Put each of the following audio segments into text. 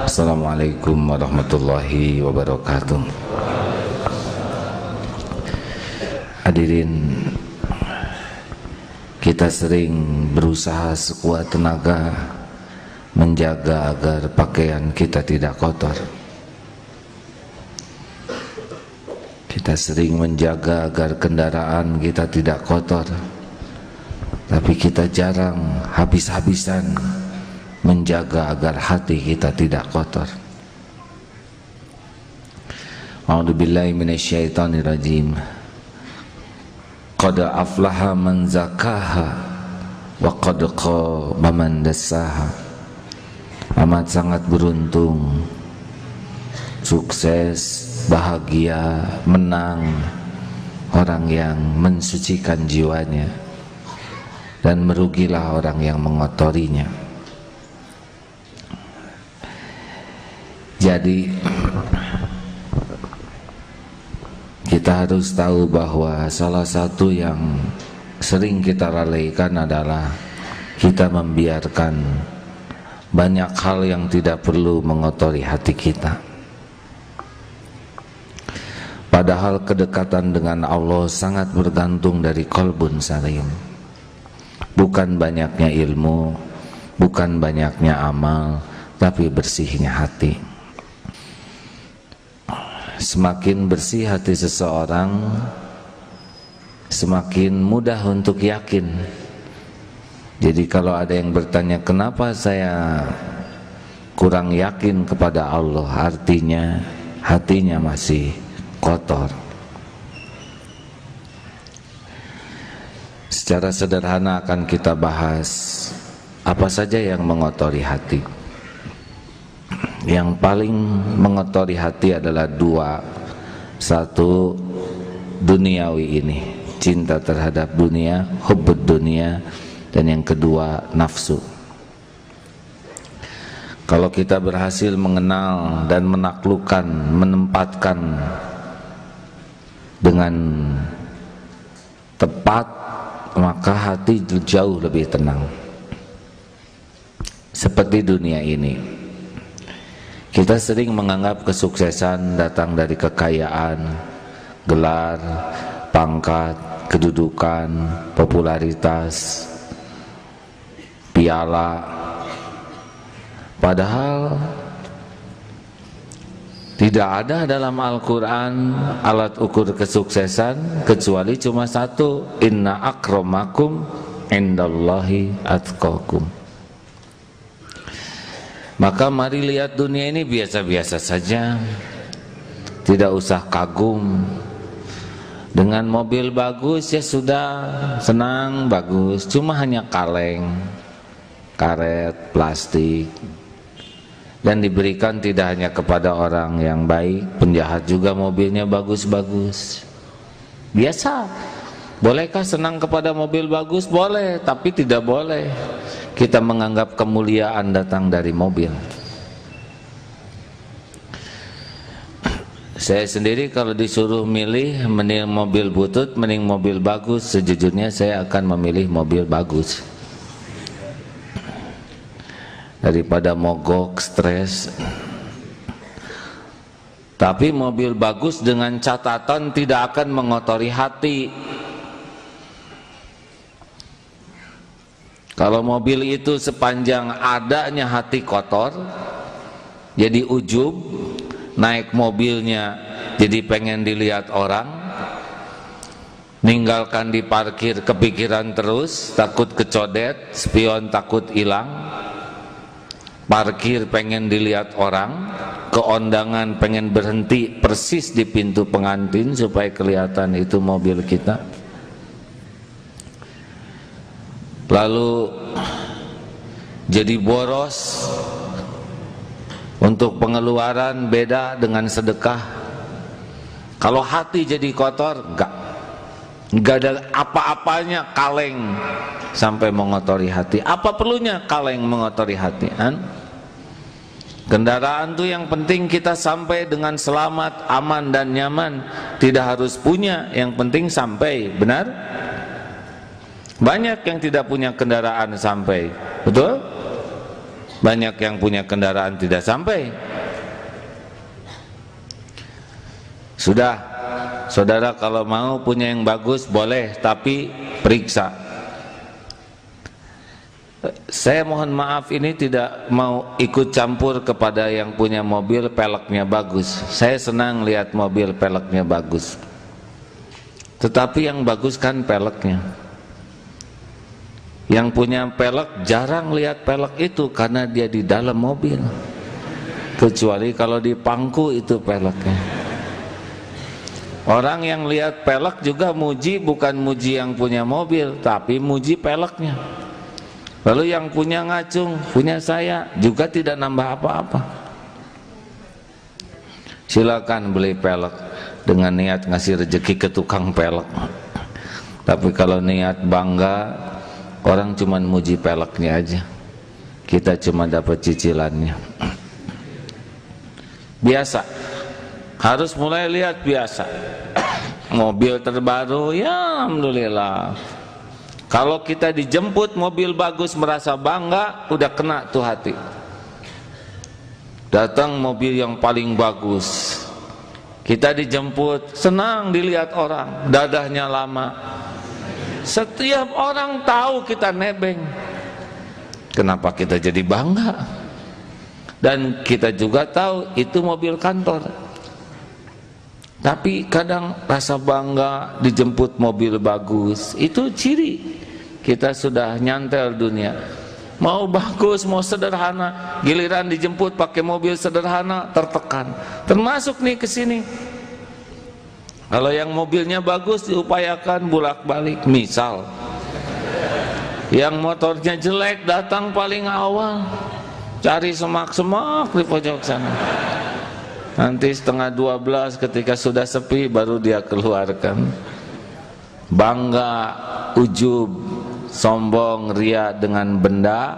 Assalamualaikum warahmatullahi wabarakatuh. Hadirin, kita sering berusaha sekuat tenaga menjaga agar pakaian kita tidak kotor. Kita sering menjaga agar kendaraan kita tidak kotor, tapi kita jarang habis-habisan menjaga agar hati kita tidak kotor. A'udzubillahi minasyaitonirrajim. Qad aflaha man zakaha wa qad khaba man dassaha. Amat sangat beruntung, sukses, bahagia, menang orang yang mensucikan jiwanya, dan merugilah orang yang mengotorinya. Jadi kita harus tahu bahwa salah satu yang sering kita lalaikan adalah kita membiarkan banyak hal yang tidak perlu mengotori hati kita. Padahal kedekatan dengan Allah sangat bergantung dari qalbun salim. Bukan banyaknya ilmu, bukan banyaknya amal, tapi bersihnya hati. Semakin bersih hati seseorang, semakin mudah untuk yakin. Jadi kalau ada yang bertanya, kenapa saya kurang yakin kepada Allah, artinya hatinya masih kotor. Secara sederhana akan kita bahas apa saja yang mengotori hati. Yang paling mengotori hati adalah dua. Satu, duniawi ini, cinta terhadap dunia, hubbud dunia. Dan yang kedua, nafsu. Kalau kita berhasil mengenal dan menaklukkan, menempatkan dengan tepat, maka hati jauh lebih tenang. Seperti dunia ini, kita sering menganggap kesuksesan datang dari kekayaan, gelar, pangkat, kedudukan, popularitas, piala. Padahal tidak ada dalam Al-Quran alat ukur kesuksesan kecuali cuma satu, inna akramakum indallahi atqakum. Maka mari lihat dunia ini biasa-biasa saja, tidak usah kagum. Dengan mobil bagus ya sudah, senang, bagus, cuma hanya kaleng, karet, plastik, dan diberikan tidak hanya kepada orang yang baik, penjahat juga mobilnya bagus-bagus. Biasa. Bolehkah senang kepada mobil bagus? Boleh, tapi tidak boleh kita menganggap kemuliaan datang dari mobil. Saya sendiri kalau disuruh milih mending mobil butut, mending mobil bagus, sejujurnya saya akan memilih mobil bagus daripada mogok, stres. Tapi mobil bagus dengan catatan tidak akan mengotori hati. Kalau mobil itu sepanjang adanya hati kotor, jadi ujub, naik mobilnya jadi pengen dilihat orang, ninggalkan di parkir kepikiran terus, takut kecodet, spion takut hilang, parkir pengen dilihat orang, keondangan pengen berhenti persis di pintu pengantin supaya kelihatan itu mobil kita. Lalu jadi boros untuk pengeluaran, beda dengan sedekah. Kalau hati jadi kotor, enggak ada apa-apanya kaleng sampai mengotori hati. Apa perlunya kaleng mengotori hati? Kendaraan tuh yang penting kita sampai dengan selamat, aman dan nyaman. Tidak harus punya, yang penting sampai, benar? Banyak yang tidak punya kendaraan sampai, betul? Banyak yang punya kendaraan tidak sampai. Sudah, saudara kalau mau punya yang bagus boleh, tapi periksa. Saya mohon maaf, ini tidak mau ikut campur kepada yang punya mobil peleknya bagus. Saya senang lihat mobil peleknya bagus, tetapi yang bagus kan peleknya. Yang punya pelek jarang lihat pelek itu karena dia di dalam mobil, kecuali kalau di pangku itu peleknya. Orang yang lihat pelek juga muji, bukan muji yang punya mobil, tapi muji peleknya. Lalu yang punya ngacung, punya saya, juga tidak nambah apa-apa. Silakan beli pelek dengan niat ngasih rezeki ke tukang pelek. Tapi kalau niat bangga, orang cuma muji peleknya aja, kita cuma dapat cicilannya. Biasa, harus mulai lihat biasa. Mobil terbaru, ya alhamdulillah. Kalau kita dijemput mobil bagus merasa bangga, udah kena tuh hati. Datang mobil yang paling bagus, kita dijemput, senang dilihat orang, dadahnya lama. Setiap orang tahu kita nebeng. Kenapa kita jadi bangga? Dan kita juga tahu itu mobil kantor. Tapi kadang rasa bangga dijemput mobil bagus, itu ciri kita sudah nyantel dunia. Mau bagus, mau sederhana, giliran dijemput pakai mobil sederhana tertekan. Termasuk nih ke sini. Kalau yang mobilnya bagus diupayakan bolak-balik. Misal yang motornya jelek datang paling awal, cari semak-semak di pojok sana. Nanti setengah 12 ketika sudah sepi baru dia keluarkan. Bangga, ujub, sombong, ria dengan benda,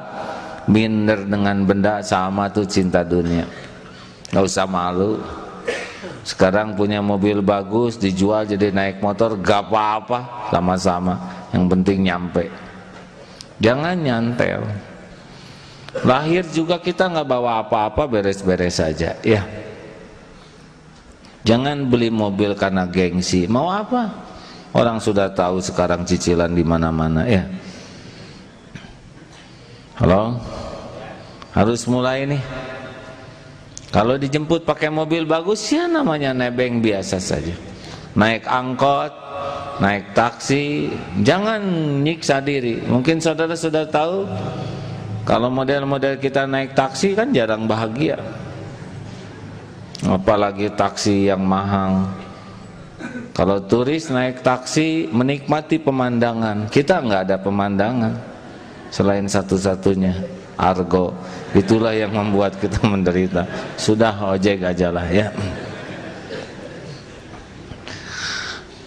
minder dengan benda, sama tuh cinta dunia. Gak usah malu. Sekarang punya mobil bagus dijual jadi naik motor, gak apa-apa, sama-sama. Yang penting nyampe. Jangan nyantel. Lahir juga kita gak bawa apa-apa, beres-beres saja, ya. Jangan beli mobil karena gengsi. Mau apa? Orang sudah tahu sekarang cicilan di mana-mana, ya. Halo? Harus mulai nih. Kalau dijemput pakai mobil bagus, ya namanya nebeng biasa saja. Naik angkot, naik taksi, jangan nyiksa diri. Mungkin saudara sudah tahu, kalau model-model kita naik taksi kan jarang bahagia. Apalagi taksi yang mahal. Kalau turis naik taksi menikmati pemandangan, kita nggak ada pemandangan selain satu-satunya argo. Itulah yang membuat kita menderita. Sudah ojek aja lah, ya.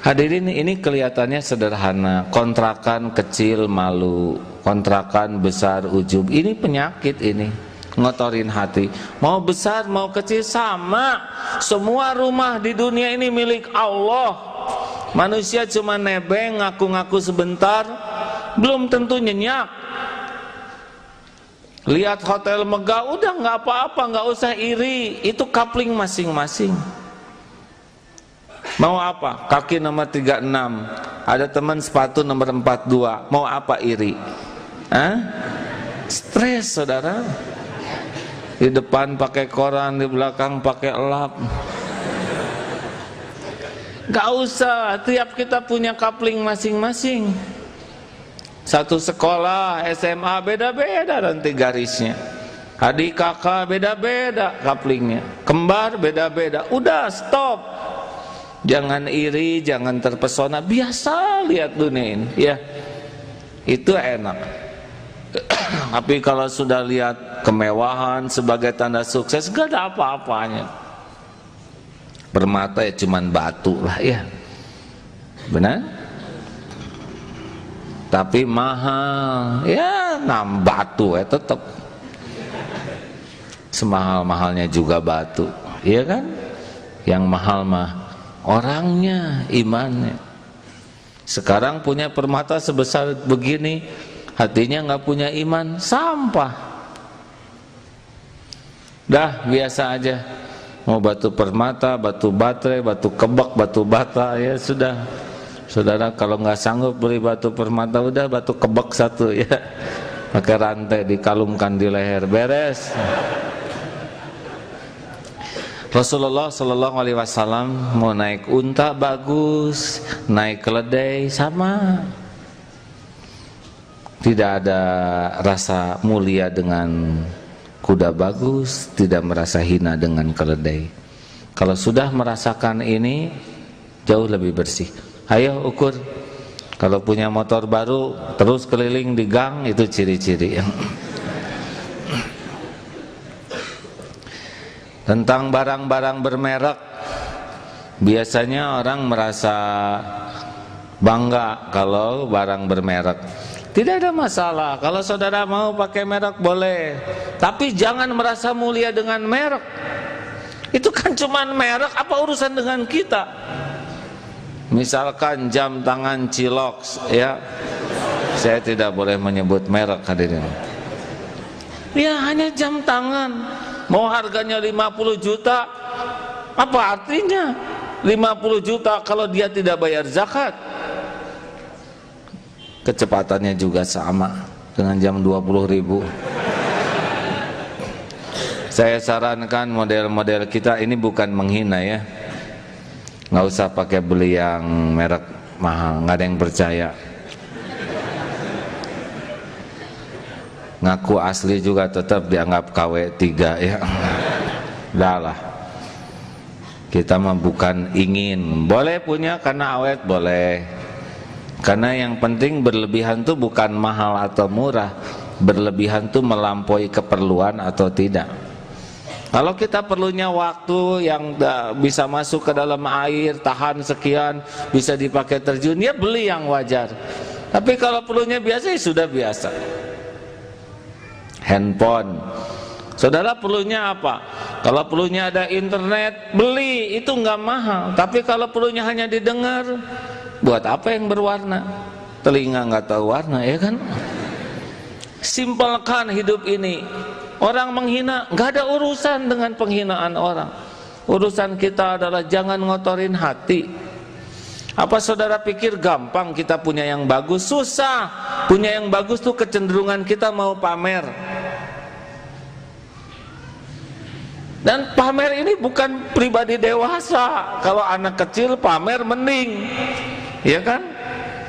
Hadirin, ini kelihatannya sederhana. Kontrakan kecil malu, kontrakan besar ujub. Ini penyakit ini. Ngotorin hati. Mau besar mau kecil sama. Semua rumah di dunia ini milik Allah. Manusia cuma nebeng, ngaku-ngaku sebentar, belum tentu nyenyak. Lihat hotel megah, udah nggak apa-apa, nggak usah iri. Itu kapling masing-masing. Mau apa? Kaki nomor 36, ada teman sepatu nomor 42. Mau apa iri? Hah? Stres, saudara. Di depan pakai koran, di belakang pakai elap. Gak usah, tiap kita punya kapling masing-masing. Satu sekolah SMA beda-beda nanti garisnya. Adik kakak beda-beda kaplingnya. Kembar beda-beda. Udah stop. Jangan iri, jangan terpesona. Biasa lihat dunia ini, ya. Itu enak. Tapi kalau sudah lihat kemewahan sebagai tanda sukses, gak ada apa-apanya. Permata ya cuman batu lah, ya. Benar? Tapi mahal, ya batu ya tetap. Semahal-mahalnya juga batu, iya kan? Yang mahal mah orangnya, imannya. Sekarang punya permata sebesar begini, hatinya nggak punya iman, sampah. dah biasa aja. Mau batu permata, batu baterai, batu kebak, batu bata, ya sudah. Saudara kalau nggak sanggup beli batu permata, udah batu kebak satu ya, pakai rantai dikalungkan di leher, beres. Rasulullah Shallallahu Alaihi Wasallam mau naik unta bagus, naik keledai sama, tidak ada rasa mulia dengan kuda bagus, tidak merasa hina dengan keledai. Kalau sudah merasakan ini, jauh lebih bersih. Ayo ukur. Kalau punya motor baru terus keliling di gang, itu ciri-ciri. Tentang barang-barang bermerek, biasanya orang merasa bangga kalau barang bermerek. Tidak ada masalah, kalau saudara mau pakai merek boleh, tapi jangan merasa mulia dengan merek. Itu kan cuman merek, apa urusan dengan kita? Misalkan jam tangan Cilox, ya, saya tidak boleh menyebut merek hadirin. Ya hanya jam tangan, mau harganya 50 juta, apa artinya 50 juta kalau dia tidak bayar zakat? Kecepatannya juga sama dengan jam 20.000. Saya sarankan model-model kita ini bukan menghina ya, nggak usah pakai beli yang merek mahal, nggak ada yang percaya. Ngaku asli juga tetap dianggap KW3 ya. Udah lah, kita mah bukan ingin, boleh punya karena awet boleh. Karena yang penting berlebihan itu bukan mahal atau murah, berlebihan itu melampaui keperluan atau tidak. Kalau kita perlunya waktu yang bisa masuk ke dalam air, tahan sekian, bisa dipakai terjun, ya beli yang wajar. Tapi kalau perlunya biasa, ya sudah biasa. Handphone, saudara perlunya apa? Kalau perlunya ada internet, beli, itu nggak mahal. Tapi kalau perlunya hanya didengar, buat apa yang berwarna? Telinga nggak tahu warna, ya kan? Simpelkan hidup ini. Orang menghina, nggak ada urusan dengan penghinaan orang. Urusan kita adalah jangan ngotorin hati. Apa saudara pikir gampang kita punya yang bagus? Susah. Punya yang bagus tuh kecenderungan kita mau pamer. Dan pamer ini bukan pribadi dewasa. Kalau anak kecil pamer mending, ya kan?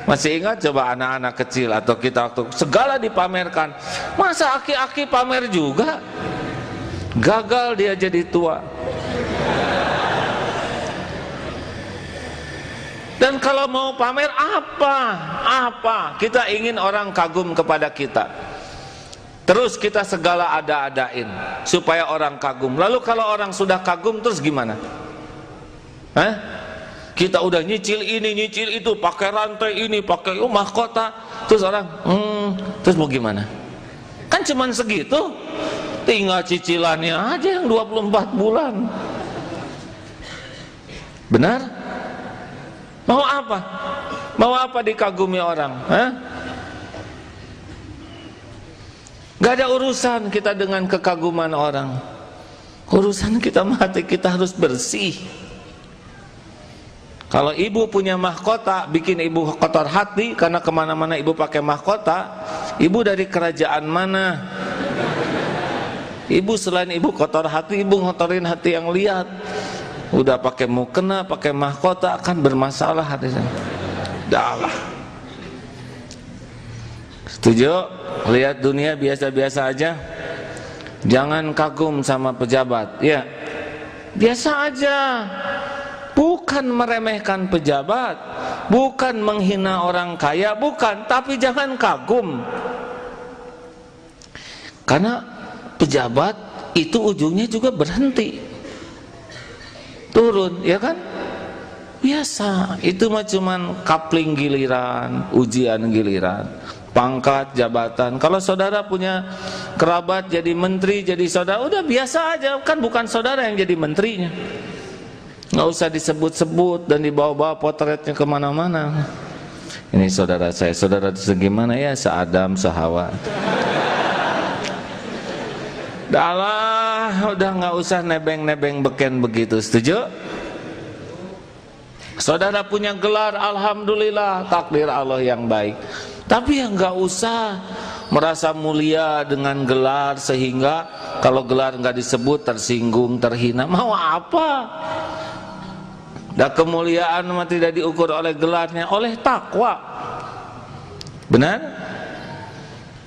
Masih ingat coba anak-anak kecil atau kita waktu segala dipamerkan. Masa aki-aki pamer juga? Gagal dia jadi tua. Dan kalau mau pamer apa? Kita ingin orang kagum kepada kita. Terus kita segala ada-adain supaya orang kagum. Lalu kalau orang sudah kagum terus gimana? Kita udah nyicil ini, nyicil itu, pakai rantai ini, pakai mahkota, terus orang, terus mau gimana? Kan cuman segitu, tinggal cicilannya aja yang 24 bulan. Benar? Mau apa? Mau apa dikagumi orang? Gak ada urusan kita dengan kekaguman orang. Urusan kita mati, kita harus bersih. Kalau ibu punya mahkota, bikin ibu kotor hati karena kemana-mana ibu pakai mahkota. Ibu dari kerajaan mana? Ibu selain ibu kotor hati, ibu ngotorin hati yang lihat. Udah pakai mukena, pakai mahkota akan bermasalah hatinya. Dahlah. Setuju? Lihat dunia biasa-biasa aja. Jangan kagum sama pejabat. Ya, biasa aja. Bukan meremehkan pejabat, bukan menghina orang kaya, bukan, tapi jangan kagum. Karena pejabat itu ujungnya juga berhenti, turun, ya kan? Biasa, itu mah cuman kapling giliran, ujian giliran, pangkat, jabatan. Kalau saudara punya kerabat jadi menteri, jadi saudara, udah biasa aja, kan bukan saudara yang jadi menterinya. Nggak usah disebut-sebut dan dibawa-bawa potretnya kemana-mana. Ini saudara saya, saudara segimana ya, seadam, sehawa. Udah nggak usah nebeng-nebeng beken begitu, setuju? Saudara punya gelar, alhamdulillah, takdir Allah yang baik. Tapi ya nggak usah merasa mulia dengan gelar sehingga kalau gelar nggak disebut tersinggung, terhina. Mau apa? Dan kemuliaan tidak diukur oleh gelarnya, oleh takwa. Benar?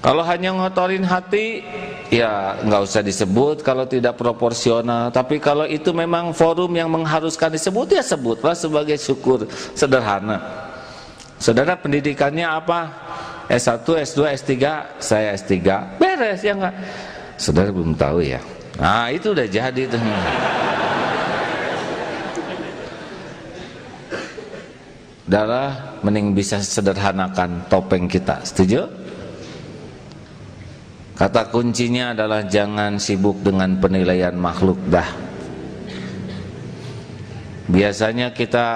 Kalau hanya ngotorin hati, ya nggak usah disebut kalau tidak proporsional. Tapi kalau itu memang forum yang mengharuskan disebut, ya sebutlah sebagai syukur sederhana. Saudara pendidikannya apa? S1, S2, S3, saya S3. Beres ya enggak? Saudara belum tahu ya? Nah itu udah jadi tuh. Darah mending bisa sederhanakan topeng kita, setuju? Kata kuncinya adalah jangan sibuk dengan penilaian makhluk dah. Biasanya kita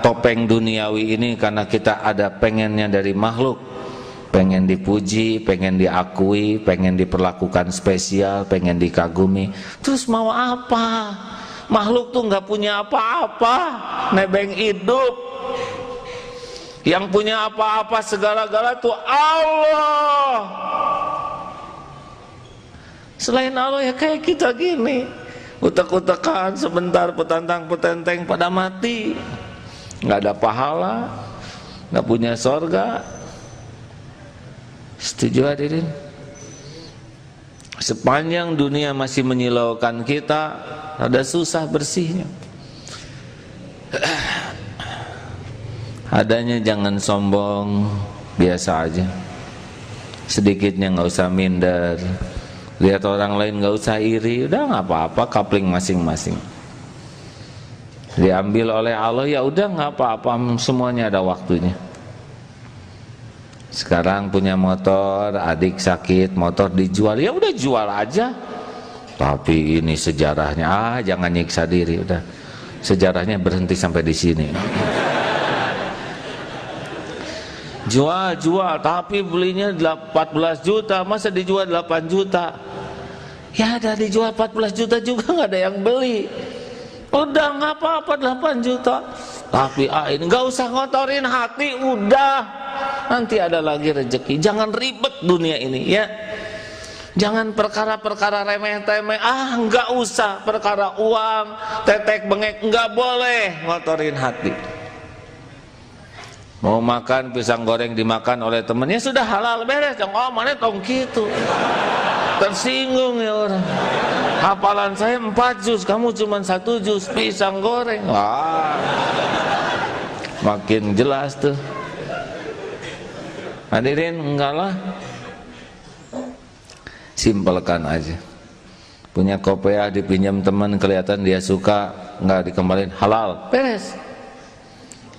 topeng duniawi ini karena kita ada pengennya dari makhluk. Pengen dipuji, pengen diakui, pengen diperlakukan spesial, pengen dikagumi. Terus mau apa? Makhluk tuh nggak punya apa-apa, nebeng hidup. Yang punya apa-apa segala-gala tuh Allah. Selain Allah ya kayak kita gini, utek-utekan sebentar, petantang-petenteng pada mati, nggak ada pahala, nggak punya sorga. Setuju hadirin? Sepanjang dunia masih menyilaukan kita, ada susah bersihnya. Adanya jangan sombong, biasa aja. Sedikitnya nggak usah minder. Lihat orang lain nggak usah iri, udah nggak apa-apa, kapling masing-masing. Diambil oleh Allah ya udah nggak apa-apa, semuanya ada waktunya. Sekarang punya motor, adik sakit, motor dijual, ya udah jual aja. Tapi ini sejarahnya, jangan nyiksa diri, udah. Sejarahnya berhenti sampai di sini. Jual, tapi belinya 14 juta, masa dijual 8 juta? Ya ada dijual 14 juta juga nggak ada yang beli. Udah nggak apa-apa 8 juta. Tapi ini nggak usah ngotorin hati, udah. Nanti ada lagi rezeki. Jangan ribet dunia ini ya. Jangan perkara-perkara remeh-temeh. Nggak usah perkara uang, tetek bengek, nggak boleh ngotorin hati. Mau makan pisang goreng dimakan oleh temennya sudah halal, beres. Yang mana tong gitu. Tersinggung ya orang. Hafalan saya 4 juz, kamu cuma 1 juz pisang goreng. Wah. Makin jelas tuh. Hadirin, enggak lah. Simpelkan aja. Punya kopiah dipinjam teman, kelihatan dia suka, enggak dikembaliin, halal, beres.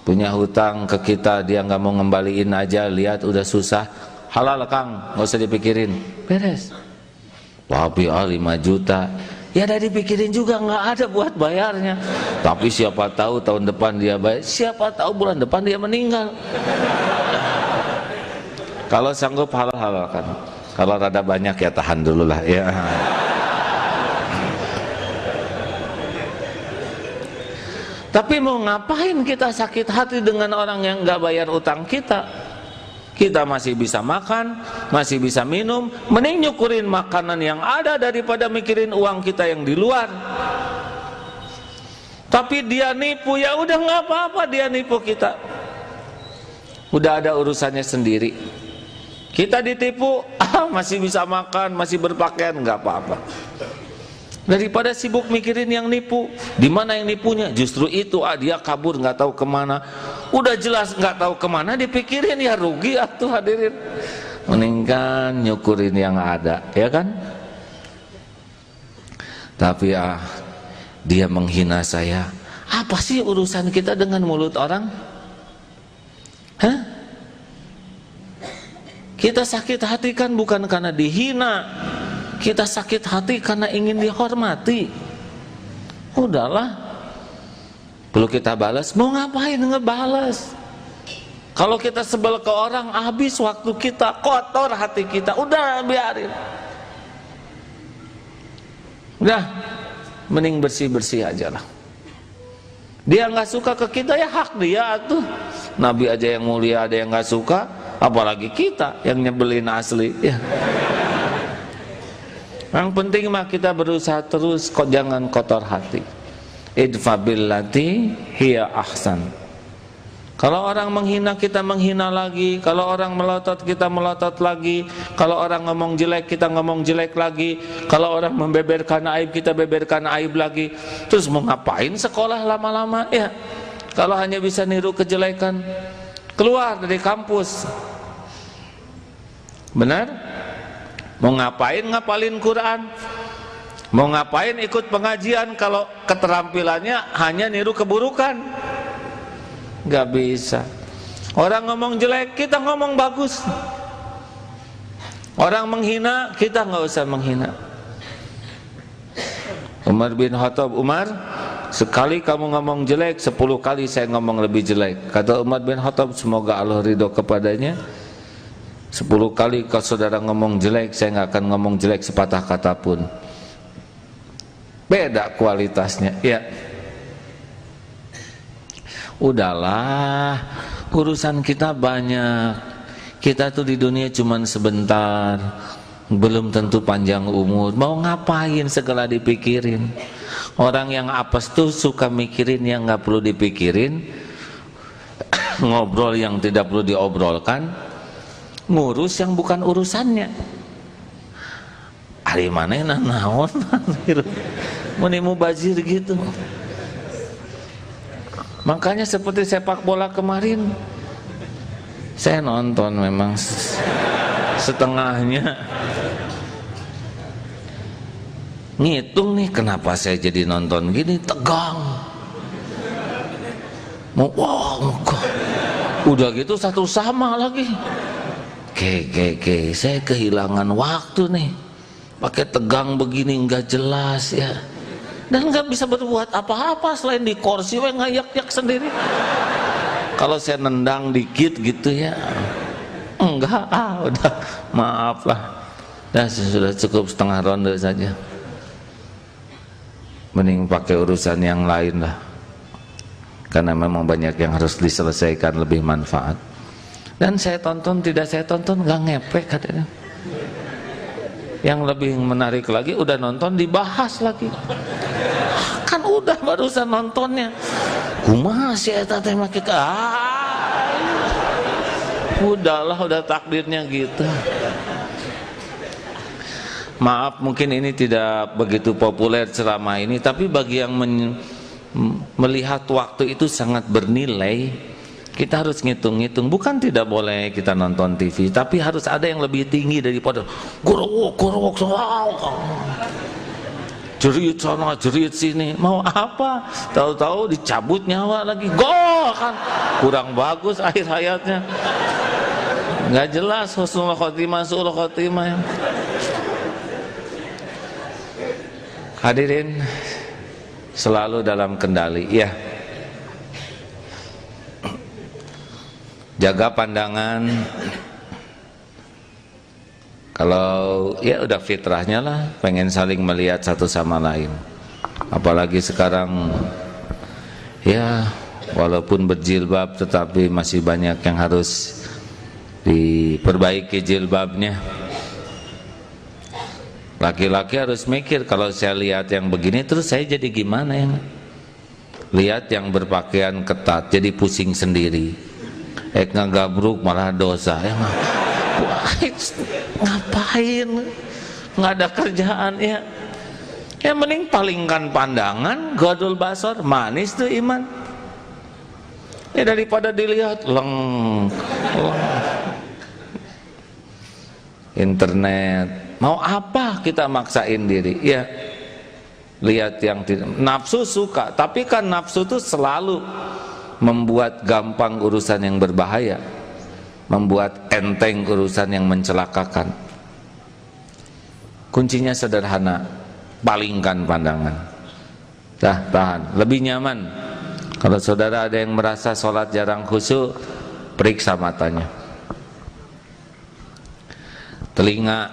Punya hutang ke kita, dia nggak mau ngembaliin aja, lihat udah susah, halal Kang, nggak usah dipikirin, beres. Tapi 5 juta, ya udah dipikirin juga, nggak ada buat bayarnya. Tapi siapa tahu tahun depan dia bayar, siapa tahu bulan depan dia meninggal. Kalau sanggup halal-halalkan, kalau rada banyak ya tahan dulu lah ya. Tapi mau ngapain kita sakit hati dengan orang yang nggak bayar utang kita? Kita masih bisa makan, masih bisa minum, mending nyukurin makanan yang ada daripada mikirin uang kita yang di luar. Tapi dia nipu, ya udah nggak apa-apa dia nipu kita. Udah ada urusannya sendiri. Kita ditipu, masih bisa makan, masih berpakaian, nggak apa-apa. Daripada sibuk mikirin yang nipu, di mana yang nipunya? Justru itu, dia kabur nggak tahu kemana. Udah jelas nggak tahu kemana, dipikirin ya rugi atuh hadirin. Mendingan nyukurin yang ada, ya kan? Tapi dia menghina saya. Apa sih urusan kita dengan mulut orang? Hah? Kita sakit hati kan bukan karena dihina. Kita sakit hati karena ingin dihormati. Udahlah, perlu kita balas, mau ngapain ngebalas? Kalau kita sebel ke orang, habis waktu kita, kotor hati kita, udah biarin. Udah, mending bersih-bersih aja lah. Dia nggak suka ke kita, ya hak dia tuh. Nabi aja yang mulia ada yang nggak suka, apalagi kita yang nyebelin asli ya. Yang penting mah kita berusaha terus, kok jangan kotor hati. Idfa billati hiya ahsan. Kalau orang menghina kita menghina lagi, kalau orang melotot kita melotot lagi, kalau orang ngomong jelek kita ngomong jelek lagi, kalau orang membeberkan aib kita beberkan aib lagi. Terus mau ngapain sekolah lama-lama ya? Kalau hanya bisa niru kejelekan, keluar dari kampus. Benar? Mau ngapain ngapalin Quran? Mau ngapain ikut pengajian kalau keterampilannya hanya niru keburukan? Gak bisa. Orang ngomong jelek, kita ngomong bagus. Orang menghina, kita gak usah menghina. Umar bin Khattab, Umar, sekali kamu ngomong jelek, 10 kali saya ngomong lebih jelek. Kata Umar bin Khattab, semoga Allah ridho kepadanya, 10 kali kalau saudara ngomong jelek, saya gak akan ngomong jelek sepatah kata pun. Beda kualitasnya, ya. Udahlah, urusan kita banyak. Kita tuh di dunia cuman sebentar, belum tentu panjang umur. Mau ngapain segala dipikirin? Orang yang apes tuh suka mikirin yang nggak perlu dipikirin, ngobrol yang tidak perlu diobrolkan, ngurus yang bukan urusannya. Ari manehna naon? Muni mubazir gitu. Makanya seperti sepak bola kemarin, saya nonton memang setengahnya. Ngitung nih kenapa saya jadi nonton gini, tegang. Udah gitu satu sama lagi. Saya kehilangan waktu nih. Pakai tegang begini nggak jelas ya. Dan nggak bisa berbuat apa-apa selain di kursi ngayak-yak sendiri. Kalau saya nendang dikit gitu ya, enggak, udah maaf lah, dah sudah cukup setengah ronde saja. Mending pakai urusan yang lain lah, karena memang banyak yang harus diselesaikan, lebih manfaat. Dan saya tonton tidak saya tonton nggak ngepek katanya. Yang lebih menarik lagi udah nonton dibahas lagi. Kan udah barusan nontonnya. Kumaha si eta teh make udahlah, udah takdirnya gitu. Maaf mungkin ini tidak begitu populer ceramah ini, tapi bagi yang melihat waktu itu sangat bernilai. Kita harus ngitung-ngitung. Bukan tidak boleh kita nonton TV, tapi harus ada yang lebih tinggi daripada gorowok jerit sana jerit sini. Mau apa? Tahu-tahu dicabut nyawa lagi. Gol kan kurang bagus akhir hayatnya, nggak jelas. Husnul khotimah, su'ul khotimah. Hadirin selalu dalam kendali ya. Jaga pandangan. Kalau ya udah fitrahnya lah, pengen saling melihat satu sama lain. Apalagi sekarang ya walaupun berjilbab tetapi masih banyak yang harus diperbaiki jilbabnya. Laki-laki harus mikir, kalau saya lihat yang begini terus saya jadi gimana ya? Lihat yang berpakaian ketat jadi pusing sendiri. Ngagabruk malah dosa ya. Ngapain? Nggak ada kerjaan ya. Yang mending palingkan pandangan, godul basor, manis tuh iman. Ya daripada dilihat leng. Internet, mau apa kita maksain diri? Ya, lihat yang tidak. Nafsu suka, tapi kan nafsu tuh selalu membuat gampang urusan yang berbahaya, membuat enteng urusan yang mencelakakan. Kuncinya sederhana, palingkan pandangan. Tahan, lebih nyaman. Kalau saudara ada yang merasa sholat jarang khusyuk, periksa matanya. Telinga,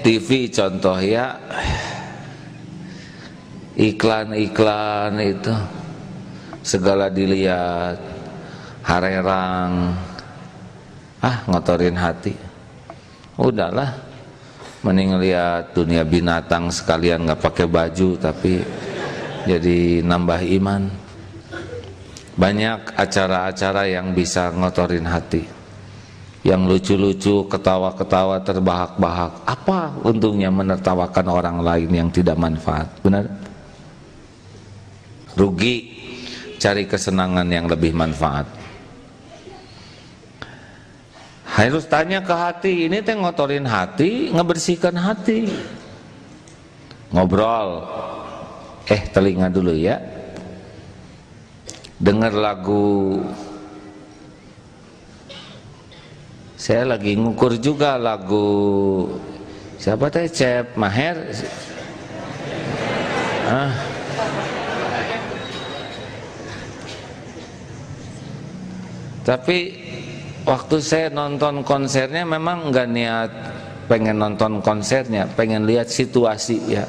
TV contoh ya, iklan-iklan itu segala dilihat, harerang, ngotorin hati. Udahlah, mending lihat dunia binatang sekalian, nggak pakai baju tapi jadi nambah iman. Banyak acara-acara yang bisa ngotorin hati, yang lucu-lucu, ketawa-ketawa, terbahak-bahak. Apa untungnya menertawakan orang lain yang tidak manfaat? Benar? Rugi, cari kesenangan yang lebih manfaat. Harus tanya ke hati, ini teh ngotorin hati, ngebersihkan hati. Ngobrol, telinga dulu ya. Dengar lagu, saya lagi ngukur juga lagu siapa teh, Cep Maher. Tapi waktu saya nonton konsernya memang nggak niat pengen nonton konsernya, pengen lihat situasi ya.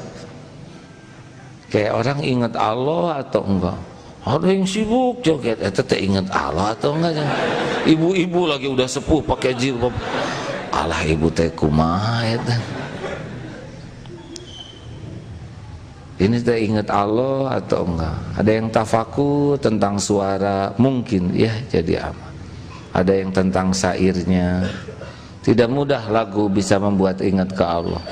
Kayak orang ingat Allah atau enggak? Ada yang sibuk joget, teh ingat Allah atau enggak? Ibu-ibu lagi udah sepuh pakai jilbab. Alah ibu teh kumaha eta. Ini teh ingat Allah atau enggak? Ada yang tafakur tentang suara, mungkin ya jadi aman. Ada yang tentang syairnya. Tidak mudah lagu bisa membuat ingat ke Allah.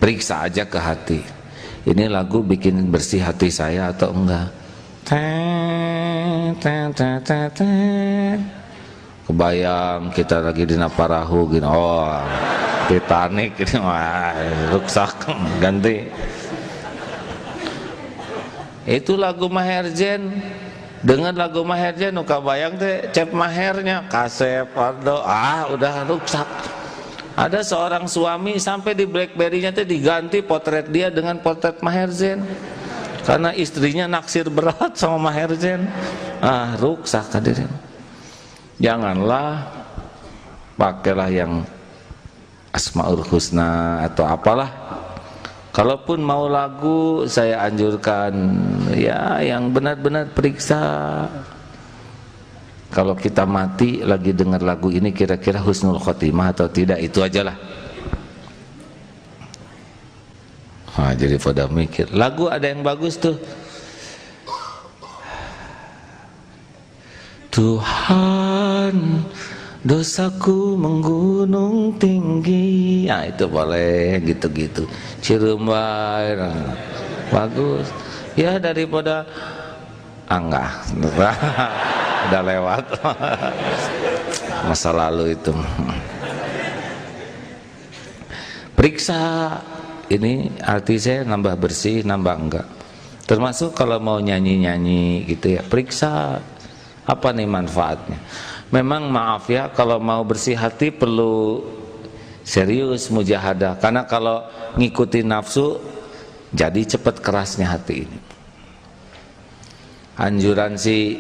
Periksa aja ke hati. Ini lagu bikin bersih hati saya atau enggak? Kebayang kita lagi di Naparahu gini, Titanic ini, rusak, ganti. Itu lagu Maher Zain. Dengan lagu Maher Zain, kebayang teh Cep Mahernya, Kasep, Aldo, udah rusak. Ada seorang suami sampai di BlackBerry-nya teh diganti potret dia dengan potret Maher Zain. Karena istrinya naksir berat sama Maher Zain. Rusak hadirin. Janganlah pakailah yang Asmaul Husna atau apalah. Kalaupun mau lagu, saya anjurkan ya yang benar-benar periksa. Kalau kita mati lagi dengar lagu ini, kira-kira husnul khotimah atau tidak, itu ajalah. Jadi pada mikir, lagu ada yang bagus tuh. Tuhan, dosaku menggunung tinggi. Itu boleh gitu-gitu. Cirembai, bagus. Ya daripada enggak. Udah lewat. Masa lalu itu. Periksa ini arti saya nambah bersih, nambah enggak. Termasuk kalau mau nyanyi-nyanyi gitu ya, periksa apa nih manfaatnya. Memang maaf ya, kalau mau bersih hati perlu serius mujahadah. Karena kalau ngikutin nafsu, jadi cepat kerasnya hati ini. Anjuran sih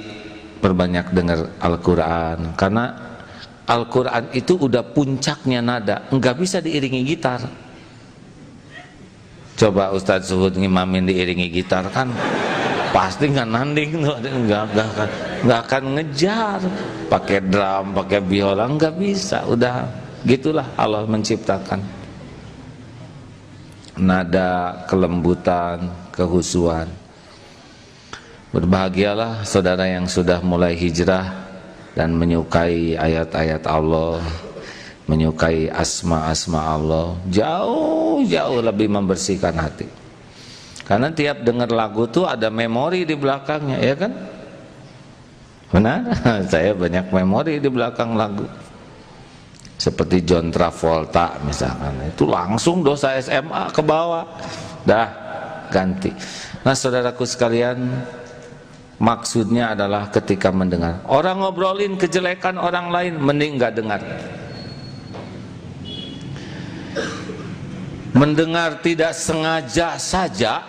perbanyak dengar Al-Quran. Karena Al-Quran itu udah puncaknya nada, nggak bisa diiringi gitar. Coba Ustadz Suhud ngimamin diiringi gitar kan pasti nggak nanding tuh, nggak akan ngejar. Pakai drum, pakai biola nggak bisa. Udah gitulah Allah menciptakan nada, kelembutan, kehusuan. Berbahagialah saudara yang sudah mulai hijrah dan menyukai ayat-ayat Allah, menyukai asma-asma Allah, jauh-jauh lebih membersihkan hati. Karena tiap dengar lagu tuh ada memori di belakangnya, ya kan? Benar? Saya banyak memori di belakang lagu. Seperti John Travolta misalkan, itu langsung dosa SMA ke bawah. Dah ganti. Nah saudaraku sekalian, maksudnya adalah ketika mendengar orang ngobrolin kejelekan orang lain, mending gak dengar. Mendengar tidak sengaja saja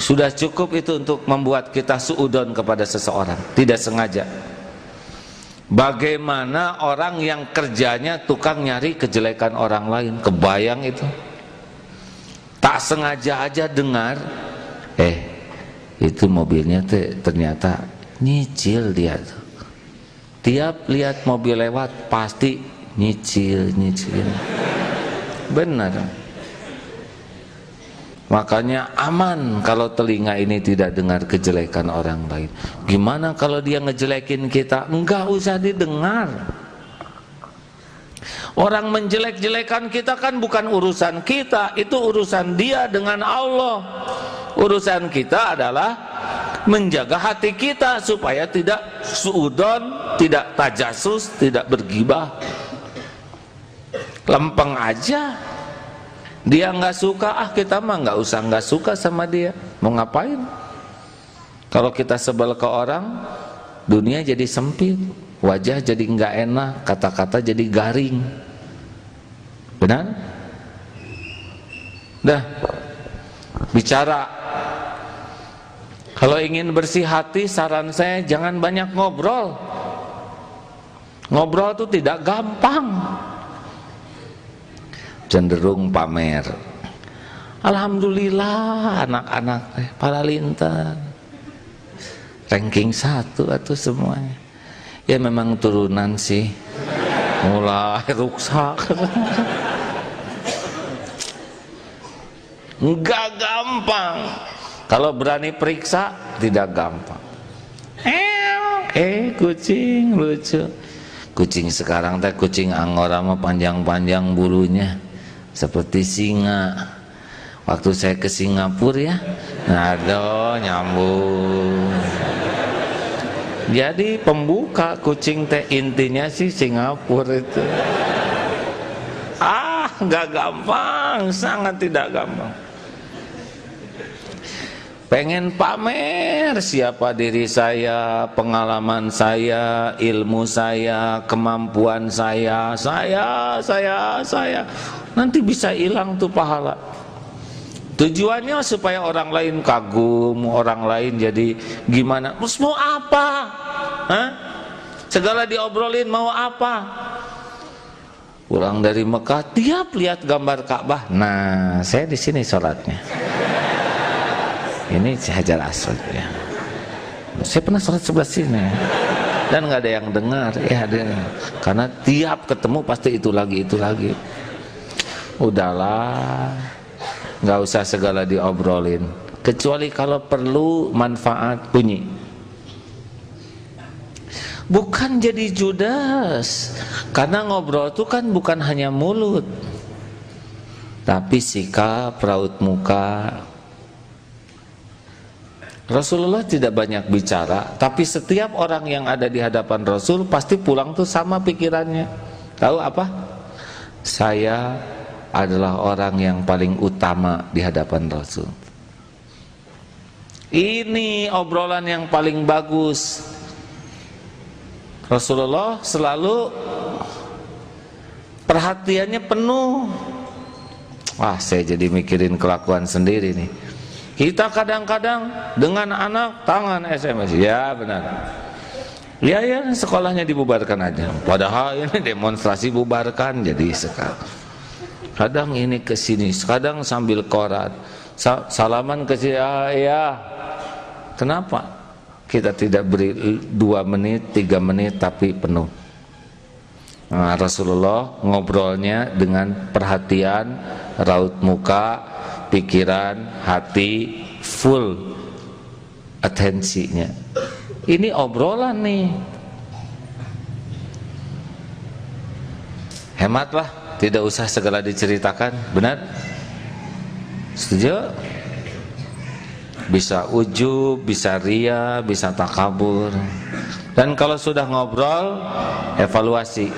sudah cukup itu untuk membuat kita suudon kepada seseorang, tidak sengaja. Bagaimana orang yang kerjanya tukang nyari kejelekan orang lain? Kebayang itu? Tak sengaja aja dengar, itu mobilnya ternyata nyicil dia tuh. Tiap lihat mobil lewat pasti nyicil. Benar. Makanya aman kalau telinga ini tidak dengar kejelekan orang lain. Gimana kalau dia ngejelekin kita? Enggak usah didengar. Orang menjelek-jelekan kita kan bukan urusan kita, itu urusan dia dengan Allah. Urusan kita adalah menjaga hati kita supaya tidak suudon, tidak tajasus, tidak bergibah. Lempeng aja. Dia nggak suka, kita mah nggak suka sama dia. Mau ngapain? Kalau kita sebel ke orang, dunia jadi sempit, wajah jadi nggak enak, kata-kata jadi garing. Benar? Dah, bicara. Kalau ingin bersih hati, saran saya jangan banyak ngobrol. Ngobrol itu tidak gampang. Cenderung pamer. Alhamdulillah anak-anak para lintar ranking 1 atau semuanya. Ya memang turunan sih, mulai rusak. Enggak gampang. Kalau berani periksa tidak gampang. Kucing lucu. Kucing sekarang teh kucing Angora mah panjang-panjang bulunya seperti singa. Waktu saya ke Singapura ya, aduh nyambung. Jadi pembuka kucing teh intinya sih Singapura itu. Nggak gampang, sangat tidak gampang. Pengen pamer siapa diri saya, pengalaman saya, ilmu saya, kemampuan saya. Nanti bisa hilang tuh pahala. Tujuannya supaya orang lain kagum, orang lain jadi gimana? Terus mau apa? Segala diobrolin mau apa? Pulang dari Mekah, tiap lihat gambar Ka'bah. Nah, saya di sini sholatnya. Ini Hajar Aswad ya. Saya pernah sholat sebelah sini dan nggak ada yang dengar ya, karena tiap ketemu pasti itu lagi. Udahlah, nggak usah segala diobrolin, kecuali kalau perlu manfaat bunyi. Bukan jadi judes, karena ngobrol itu kan bukan hanya mulut, tapi sikap, raut muka. Rasulullah tidak banyak bicara, tapi setiap orang yang ada di hadapan Rasul pasti pulang tuh sama pikirannya. Tahu apa? Saya adalah orang yang paling utama di hadapan Rasul. Ini obrolan yang paling bagus. Rasulullah selalu perhatiannya penuh. Wah, saya jadi mikirin kelakuan sendiri nih. Kita kadang-kadang dengan anak tangan SMS, ya benar. Ya sekolahnya dibubarkan aja. Padahal ini demonstrasi bubarkan, jadi sekarang. Kadang ini ke sini, kadang sambil korat, salaman ke sini. Ya, kenapa kita tidak beri 2 menit, 3 menit tapi penuh? Nah, Rasulullah ngobrolnya dengan perhatian, raut muka, pikiran, hati, full atensinya. Ini obrolan nih. Hematlah, tidak usah segala diceritakan, benar? Setuju? Bisa ujub, bisa ria, bisa takabur. Dan kalau sudah ngobrol, evaluasi.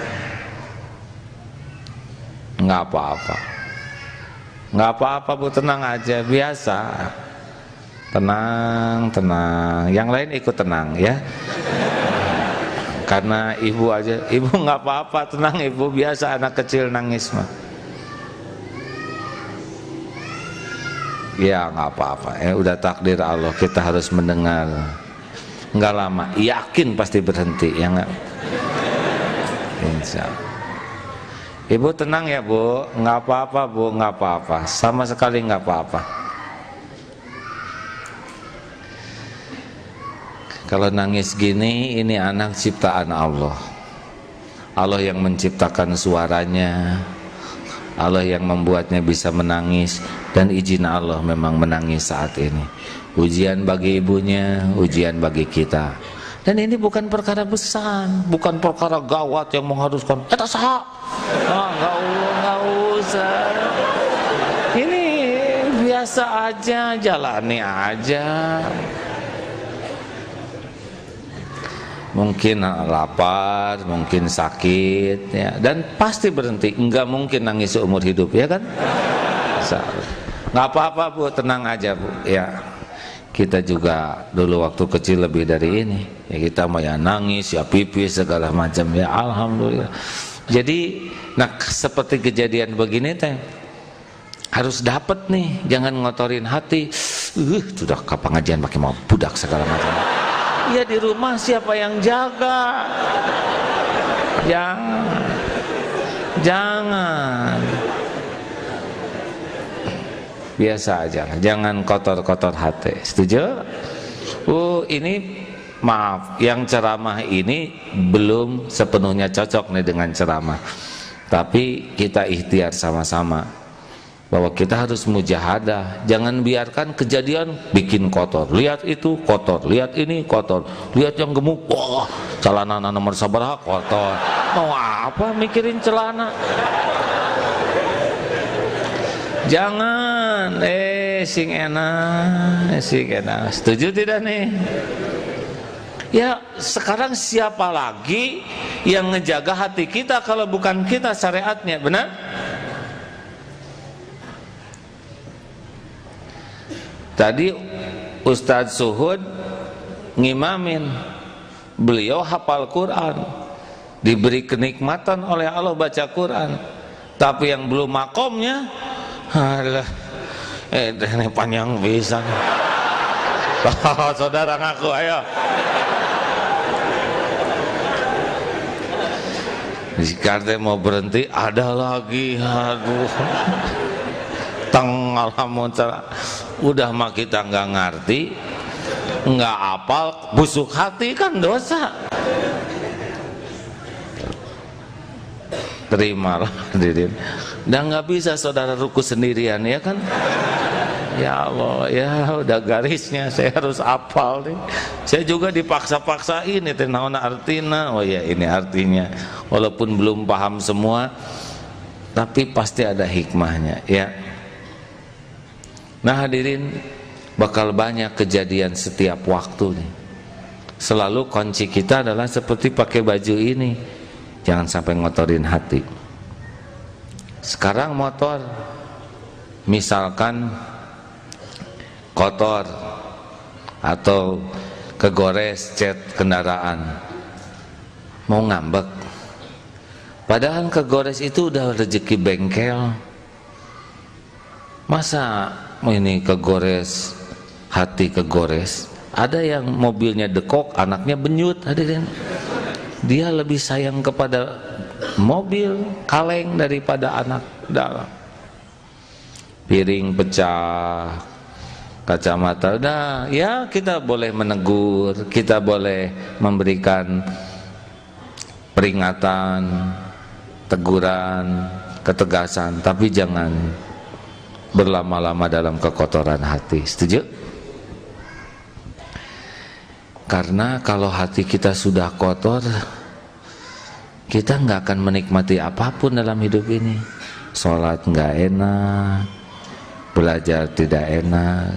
Nggak apa-apa. Nggak apa-apa Bu, tenang aja, biasa. Tenang. Yang lain ikut tenang ya. Karena ibu aja, ibu nggak apa-apa, tenang ibu, biasa anak kecil nangis mah. Ya nggak apa-apa, ya udah takdir Allah, kita harus mendengar. Nggak lama, yakin pasti berhenti, ya nggak? Insyaallah. Ibu tenang ya Bu, nggak apa-apa Bu, nggak apa-apa, sama sekali nggak apa-apa. Kalau nangis gini, ini anak ciptaan Allah. Allah yang menciptakan suaranya, Allah yang membuatnya bisa menangis, dan izin Allah memang menangis saat ini. Ujian bagi ibunya, ujian bagi kita. Dan ini bukan perkara besar, bukan perkara gawat yang mengharuskan eta saha. Nggak usah. Ini biasa aja, jalani aja. Mungkin lapar, mungkin sakit, ya, dan pasti berhenti. Enggak mungkin nangis seumur hidup, ya kan? Nggak apa-apa Bu, tenang aja Bu. Ya, kita juga dulu waktu kecil lebih dari ini. Ya kita mau ya nangis, ya pipis segala macam. Ya alhamdulillah. Jadi, nah seperti kejadian begini teh harus dapat nih, jangan ngotorin hati. Sudah ke pengajian pakai mau budak segala macam. Ya di rumah siapa yang jaga? Jangan. Biasa aja, jangan kotor-kotor hati. Setuju? Ini maaf, yang ceramah ini belum sepenuhnya cocok nih dengan ceramah. Tapi kita ikhtiar sama-sama bahwa kita harus mujahadah. Jangan biarkan kejadian bikin kotor. Lihat itu kotor, lihat ini kotor, lihat yang gemuk, wah celana nomor sabaraha kotor. Mau apa mikirin celana? Jangan, sing enak. Setuju tidak nih? Ya sekarang siapa lagi yang ngejaga hati kita kalau bukan kita, syariatnya, benar? Tadi Ustadz Suhud ngimamin, beliau hafal Quran, diberi kenikmatan oleh Allah baca Quran, tapi yang belum makomnya, alah, ini panjang pisan. Saudara ngaku, ayo. Jika mau berhenti, ada lagi, aduh. Alhamdulillah, udah mah kita nggak ngerti, nggak apal, busuk hati kan dosa. Terimalah hadirin. Dan nggak bisa saudara ruku sendirian, ya kan? Ya Allah, ya udah garisnya saya harus apal nih. Saya juga dipaksa-paksa ini naon artina. Oh ya, ini artinya. Walaupun belum paham semua, tapi pasti ada hikmahnya, ya. Nah hadirin, bakal banyak kejadian setiap waktu nih. Selalu kunci kita adalah seperti pakai baju ini, jangan sampai ngotorin hati. Sekarang motor, misalkan kotor atau kegores cat kendaraan, mau ngambek, padahal kegores itu udah rezeki bengkel. Masa ini kegores, hati kegores? Ada yang mobilnya dekok, anaknya benyut, hadirin. Dia lebih sayang kepada mobil kaleng daripada anak dalam. Piring pecah, kacamata udah, ya kita boleh menegur, kita boleh memberikan peringatan, teguran, ketegasan, tapi jangan berlama-lama dalam kekotoran hati. Setuju? Karena kalau hati kita sudah kotor, kita nggak akan menikmati apapun dalam hidup ini. Sholat nggak enak, belajar tidak enak,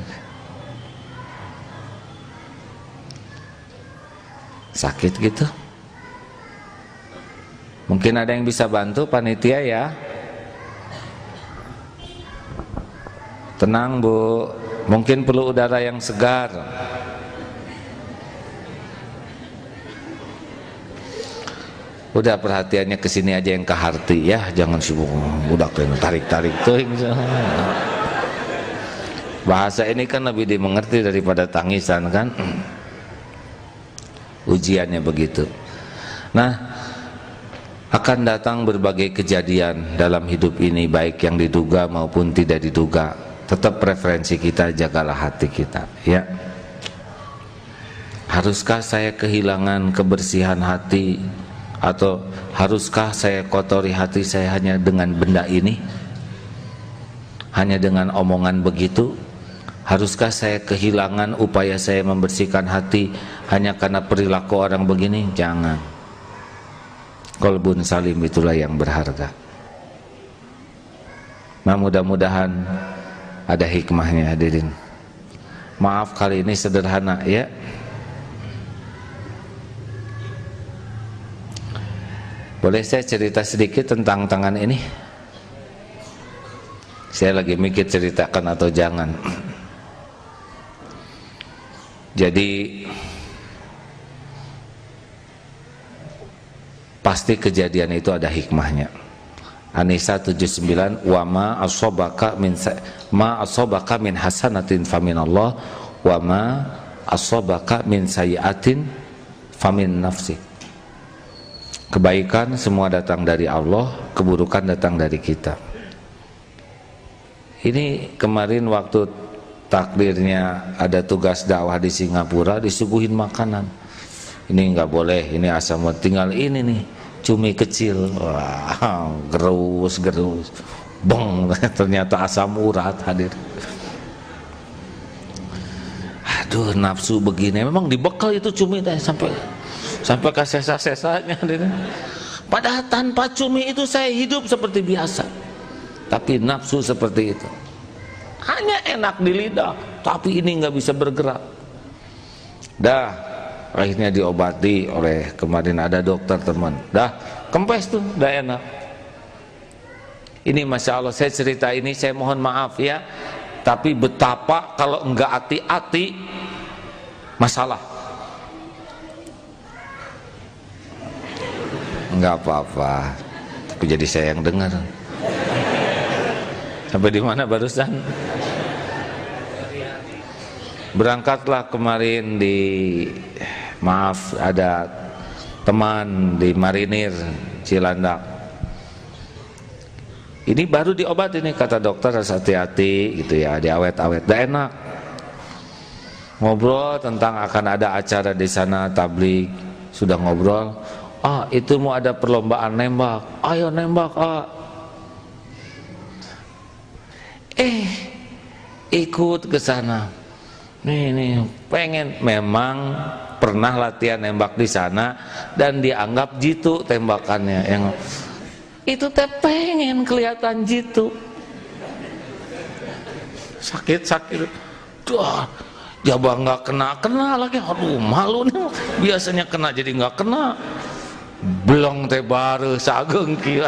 sakit gitu. Mungkin ada yang bisa bantu panitia, ya. Tenang Bu, mungkin perlu udara yang segar. Udah perhatiannya ke sini aja yang ke hati, ya, jangan sibuk udah tarik-tarik tuh. Bahasa ini kan lebih dimengerti daripada tangisan kan. Ujiannya begitu. Nah, Akan datang berbagai kejadian dalam hidup ini, baik yang diduga maupun tidak diduga. Tetap preferensi kita, jagalah hati kita, ya. Haruskah saya kehilangan kebersihan hati, atau haruskah saya kotori hati saya hanya dengan benda ini, hanya dengan omongan begitu? Haruskah saya kehilangan upaya saya membersihkan hati hanya karena perilaku orang begini? Jangan. Qalbun salim itulah yang berharga. Nah, mudah-mudahan ada hikmahnya, hadirin. Maaf kali ini sederhana, ya. Boleh saya cerita sedikit tentang tangan ini? Saya lagi mikir ceritakan atau jangan. Jadi pasti kejadian itu ada hikmahnya. An-Nisa 79, wa ma asobaka min hasanatin faminallah wa ma asobaka min sayyiatin famin nafsik. Kebaikan semua datang dari Allah, keburukan datang dari kita. Ini kemarin waktu takdirnya ada tugas dakwah di Singapura, disuguhin makanan. Ini nggak boleh, ini asam, tinggal ini nih cumi kecil. Wah, gerus bong, ternyata asam urat, hadir. Aduh, nafsu begini memang dibekal itu cumi teh sampai ke sesa-sesanya. Padahal tanpa cumi itu saya hidup seperti biasa, tapi nafsu seperti itu. Hanya enak di lidah, tapi ini nggak bisa bergerak. Dah akhirnya diobati oleh, kemarin ada dokter teman, dah kempes tuh, dah enak. Ini Masya Allah, saya cerita ini, saya mohon maaf ya, tapi betapa kalau enggak hati-hati masalah. Enggak apa-apa, tapi jadi saya yang dengar. Sampai di mana barusan? Berangkatlah kemarin ada teman di Marinir Cilandak. Ini baru diobat ini, kata dokter harus hati-hati gitu ya, diawet-awet. Dah enak. Ngobrol tentang akan ada acara di sana tabligh, sudah ngobrol. Ah, itu mau ada perlombaan nembak. Ayo nembak, ah. Ikut ke sana. Nih pengen, memang pernah latihan nembak di sana dan dianggap jitu tembakannya. Yang itu teh pengen kelihatan jitu. Sakit. Duh, jabah nggak kena lagi. Aduh, malu nih. Biasanya kena jadi nggak kena. Belum teh baru sageng kieu.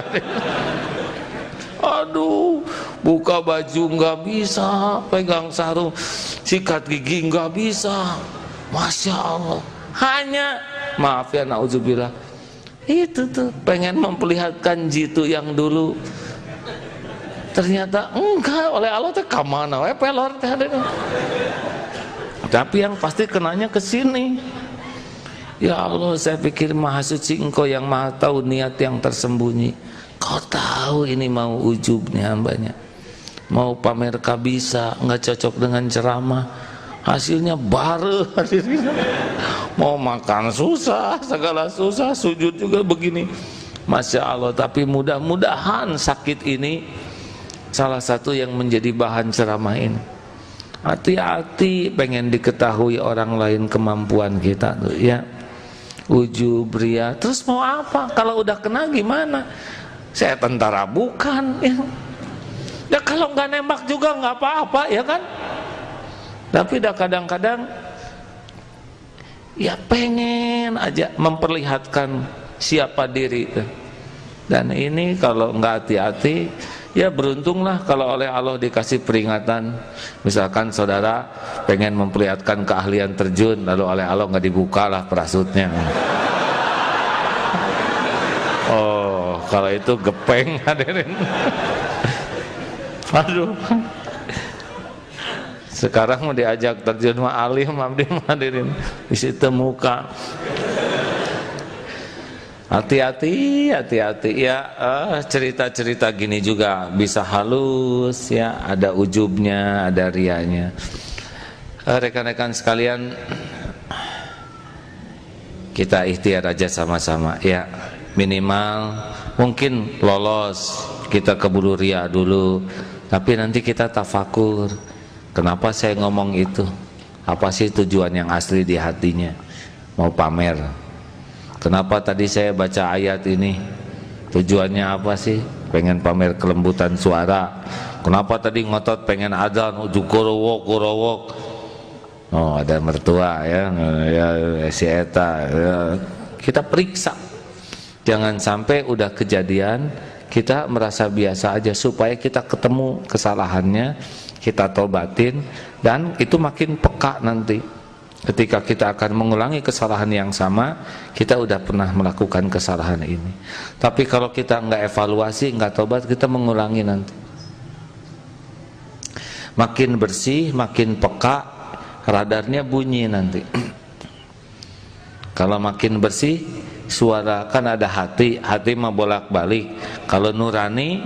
Aduh, buka baju nggak bisa, pegang sarung, sikat gigi nggak bisa. Masya Allah. Hanya, maaf ya, na'udzubillah, itu tuh pengen memperlihatkan jitu yang dulu. Ternyata enggak, oleh Allah teh kamana we pelor teh. Tapi yang pasti kenanya ke sini. Ya Allah, saya pikir Maha Suci Engkau yang Maha tahu niat yang tersembunyi. Kau tahu ini mau ujubnya hambanya, mau pamer kabisa, nggak cocok dengan ceramah, hasilnya baru hadirin. Mau makan susah, segala susah, sujud juga begini. Masya Allah. Tapi mudah-mudahan sakit ini salah satu yang menjadi bahan ceramah ini. Hati-hati pengen diketahui orang lain kemampuan kita tuh ya. Ujub, ria, terus mau apa? Kalau udah kena gimana? Saya tentara bukan ya. Ya kalau nggak nembak juga nggak apa-apa ya kan. Tapi dah kadang-kadang ya pengen aja memperlihatkan siapa diri. Dan ini kalau nggak hati-hati, ya beruntunglah kalau oleh Allah dikasih peringatan. Misalkan saudara pengen memperlihatkan keahlian terjun, lalu oleh Allah nggak dibukalah parasutnya. Oh, kalau itu gepeng hadirin. Aduh. Sekarang mau diajak terjun mah alim abdi hadirin, di situ muka. Hati-hati, hati-hati ya. Cerita-cerita gini juga bisa halus ya, ada ujubnya, ada rianya. Rekan-rekan sekalian, kita ikhtiar aja sama-sama ya. Minimal mungkin lolos, kita keburu ria dulu, tapi nanti kita tafakur. Kenapa saya ngomong itu? Apa sih tujuan yang asli di hatinya? Mau pamer? Kenapa tadi saya baca ayat ini? Tujuannya apa sih? Pengen pamer kelembutan suara. Kenapa tadi ngotot pengen adzan? Ujuk gorowok. Oh, ada mertua ya si eta ya. Kita periksa. Jangan sampai udah kejadian kita merasa biasa aja, supaya kita ketemu kesalahannya, kita tobatin, dan itu makin peka nanti. Ketika kita akan mengulangi kesalahan yang sama, kita udah pernah melakukan kesalahan ini. Tapi kalau kita nggak evaluasi, nggak tobat, kita mengulangi nanti. Makin bersih, makin peka, radarnya bunyi nanti. Kalau makin bersih, suara kan ada hati mah bolak-balik. Kalau nurani,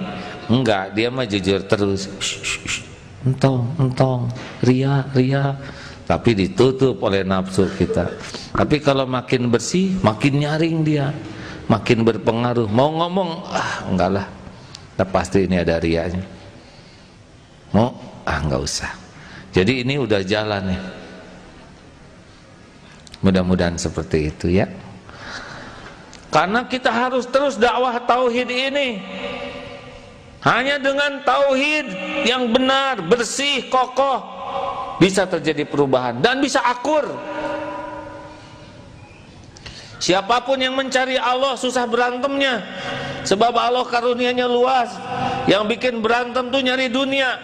enggak, dia mah jujur terus. Entong, ria. Tapi ditutup oleh nafsu kita. Tapi kalau makin bersih, makin nyaring dia, makin berpengaruh. Mau ngomong, enggak lah, pasti ini ada rianya. Mau, enggak usah. Jadi ini udah jalan ya. Mudah-mudahan seperti itu ya. Karena kita harus terus dakwah tauhid ini. Hanya dengan tauhid yang benar, bersih, kokoh, bisa terjadi perubahan dan bisa akur. Siapapun yang mencari Allah susah berantemnya, sebab Allah karunianya luas. Yang bikin berantem tuh nyari dunia.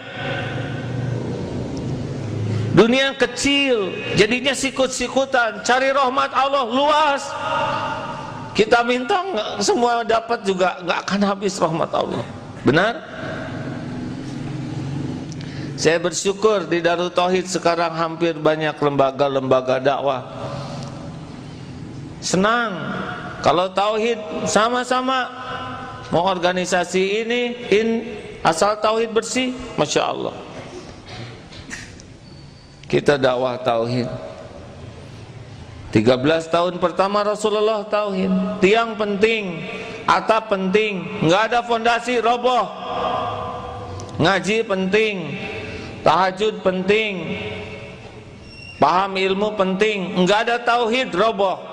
Dunia kecil, jadinya sikut-sikutan. Cari rahmat Allah luas. Kita minta semua dapat juga, nggak akan habis rahmat Allah. Benar? Saya bersyukur di Darut Tauhid sekarang hampir banyak lembaga-lembaga dakwah. Senang kalau tauhid sama-sama mau organisasi ini asal tauhid bersih, masya Allah. Kita dakwah tauhid. 13 tahun pertama Rasulullah tauhid. Tiang penting, atap penting, nggak ada fondasi roboh. Ngaji penting, tahajud penting, paham ilmu penting, nggak ada tauhid roboh.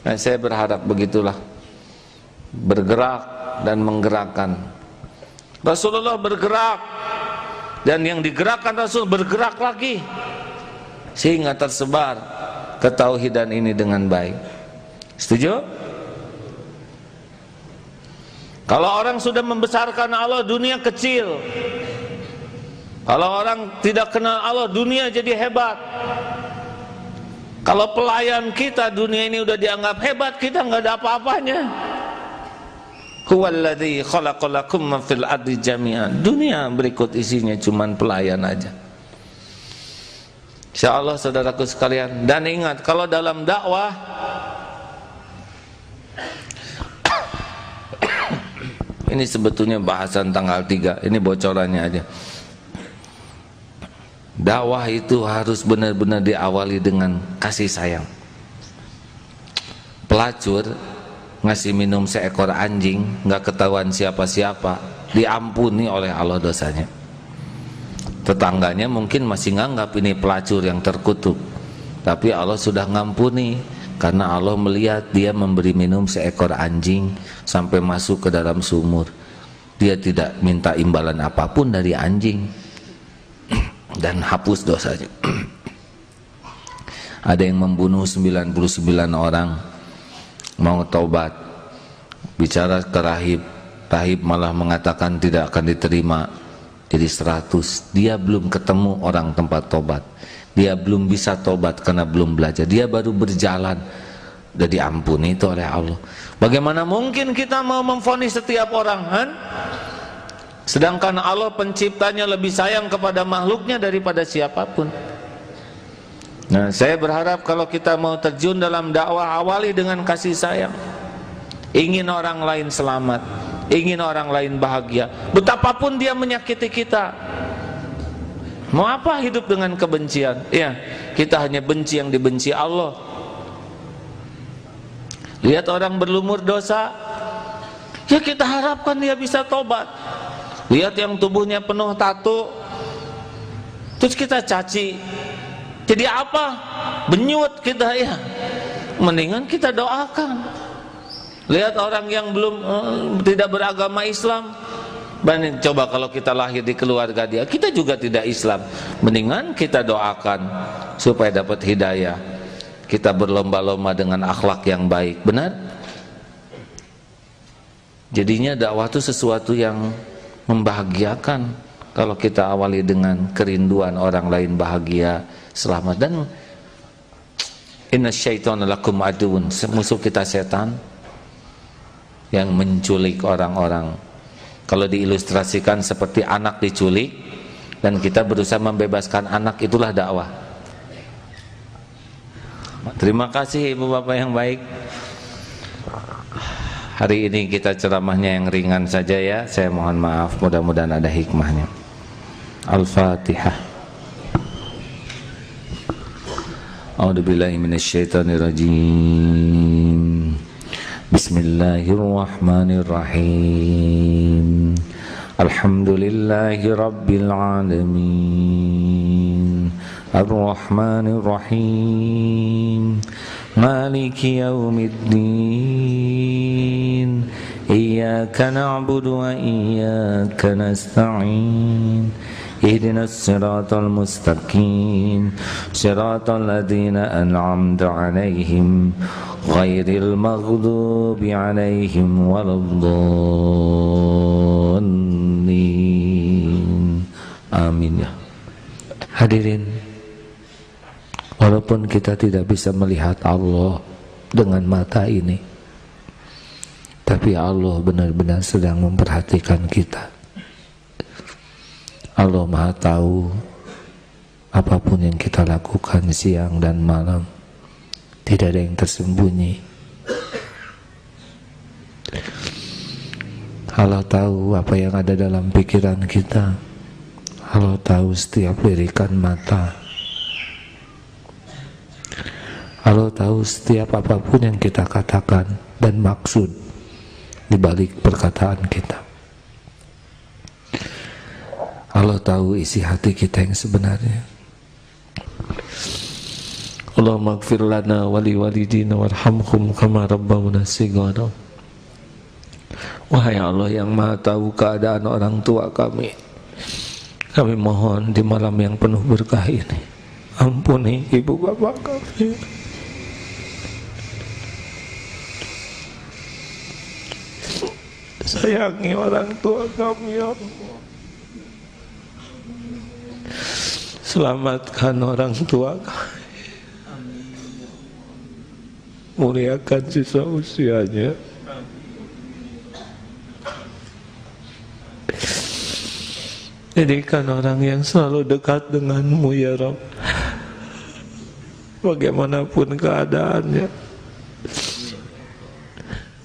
Dan saya berharap begitulah, bergerak dan menggerakkan. Rasulullah bergerak, dan yang digerakkan Rasul bergerak lagi, sehingga tersebar ketauhidan ini dengan baik. Setuju? Kalau orang sudah membesarkan Allah, dunia kecil. Kalau orang tidak kenal Allah, dunia jadi hebat. Kalau pelayan kita, dunia ini udah dianggap hebat, kita nggak ada apa-apanya. Huwallazi khalaqalakum ma fil ardi jami'an. Dunia berikut isinya cuman pelayan aja. Insyaallah saudaraku sekalian, dan ingat kalau dalam dakwah ini sebetulnya bahasan tanggal 3, ini bocorannya aja. Dakwah itu harus benar-benar diawali dengan kasih sayang. Pelacur ngasih minum seekor anjing, nggak ketahuan siapa-siapa, diampuni oleh Allah dosanya. Tetangganya mungkin masih nganggap ini pelacur yang terkutuk, tapi Allah sudah ngampuni karena Allah melihat dia memberi minum seekor anjing sampai masuk ke dalam sumur. Dia tidak minta imbalan apapun dari anjing dan hapus dosanya. Ada yang membunuh 99 orang, mau taubat, bicara ke rahib, rahib malah mengatakan tidak akan diterima. Jadi 100, dia belum ketemu orang tempat tobat, dia belum bisa tobat karena belum belajar, dia baru berjalan, udah diampuni itu oleh Allah. Bagaimana mungkin kita mau memvonis setiap orang, kan? Sedangkan Allah penciptanya lebih sayang kepada makhluknya daripada siapapun. Nah, saya berharap kalau kita mau terjun dalam dakwah, awali dengan kasih sayang. Ingin orang lain selamat, ingin orang lain bahagia, betapapun dia menyakiti kita. Mau apa hidup dengan kebencian? Ya, kita hanya benci yang dibenci Allah. Lihat orang berlumur dosa, ya kita harapkan dia bisa tobat. Lihat yang tubuhnya penuh tato, terus kita caci, jadi apa? Benyut kita ya. Mendingan kita doakan. Lihat orang yang belum tidak beragama Islam, coba kalau kita lahir di keluarga dia, kita juga tidak Islam, mendingan kita doakan supaya dapat hidayah. Kita berlomba-lomba dengan akhlak yang baik, benar? Jadinya dakwah itu sesuatu yang membahagiakan kalau kita awali dengan kerinduan orang lain bahagia, selamat. Dan inna syaitana lakum aduun, musuh kita setan yang menculik orang-orang. Kalau diilustrasikan seperti anak diculik dan kita berusaha membebaskan anak, itulah dakwah. Terima kasih ibu bapak yang baik. Hari ini kita ceramahnya yang ringan saja ya. Saya mohon maaf, mudah-mudahan ada hikmahnya. Al-Fatihah. A'udzubillahi minasyaitonirrajim. Bismillahirrahmanirrahim. Alhamdulillahi rabbil alamin. Ar-Rahmanir-Rahim. Maliki yaumiddin. Iyyaka na'budu wa iyyaka nasta'in. Ihdinas siratal mustaqim, siratal ladzina an'amta 'alaihim ghairil maghdubi 'alaihim waladdallin. Amin ya. Hadirin, walaupun kita tidak bisa melihat Allah dengan mata ini, tapi Allah benar-benar sedang memperhatikan kita. Allah Maha tahu apapun yang kita lakukan siang dan malam, tidak ada yang tersembunyi. Allah tahu apa yang ada dalam pikiran kita. Allah tahu setiap lirikan mata. Allah tahu setiap apapun yang kita katakan dan maksud di balik perkataan kita. Allah tahu isi hati kita yang sebenarnya. Allahumma ighfir lana wa li walidina warhamhum kama rabbawna shighara. Wahai Allah yang Maha tahu keadaan orang tua kami mohon di malam yang penuh berkah ini, ampuni ibu bapak kami. Sayangi orang tua kami ya Allah. Selamatkan orang tua kami, muliakan sisa usianya, jadikan orang yang selalu dekat denganmu ya Rabb, bagaimanapun keadaannya.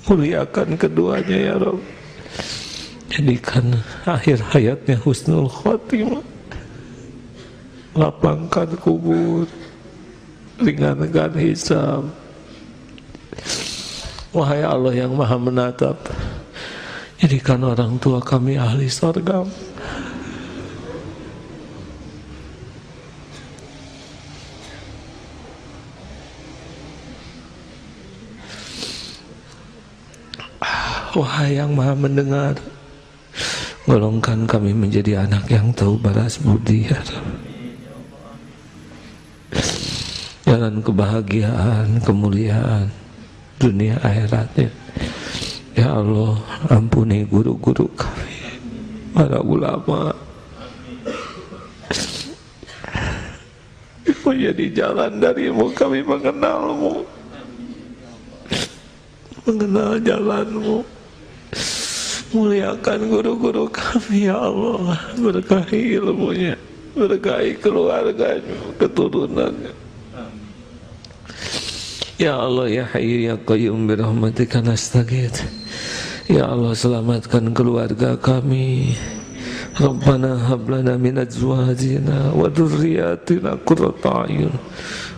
Muliakan keduanya ya Rabb, jadikan akhir hayatnya husnul khotimah, lapangkan kubur, ringankan hisab. Wahai Allah yang Maha menatap, jadikan orang tua kami ahli surga. Wahai yang Maha mendengar, golongkan kami menjadi anak yang tahu balas budi ya Rabb. Jalan kebahagiaan, kemuliaan dunia akhiratnya ya Allah. Ampuni guru-guru kami, para ulama, menjadi jalan darimu kami mengenalmu, mengenal jalanmu. Muliakan guru-guru kami ya Allah, berkahi ilmunya, berkahi keluarganya, keturunannya. Ya Allah ya Hayyu ya Qayyum birahmatika nastaghits. Ya Allah selamatkan keluarga kami. Rabbana hab lana min azwajina wa dhurriyyatina qurrata a'yun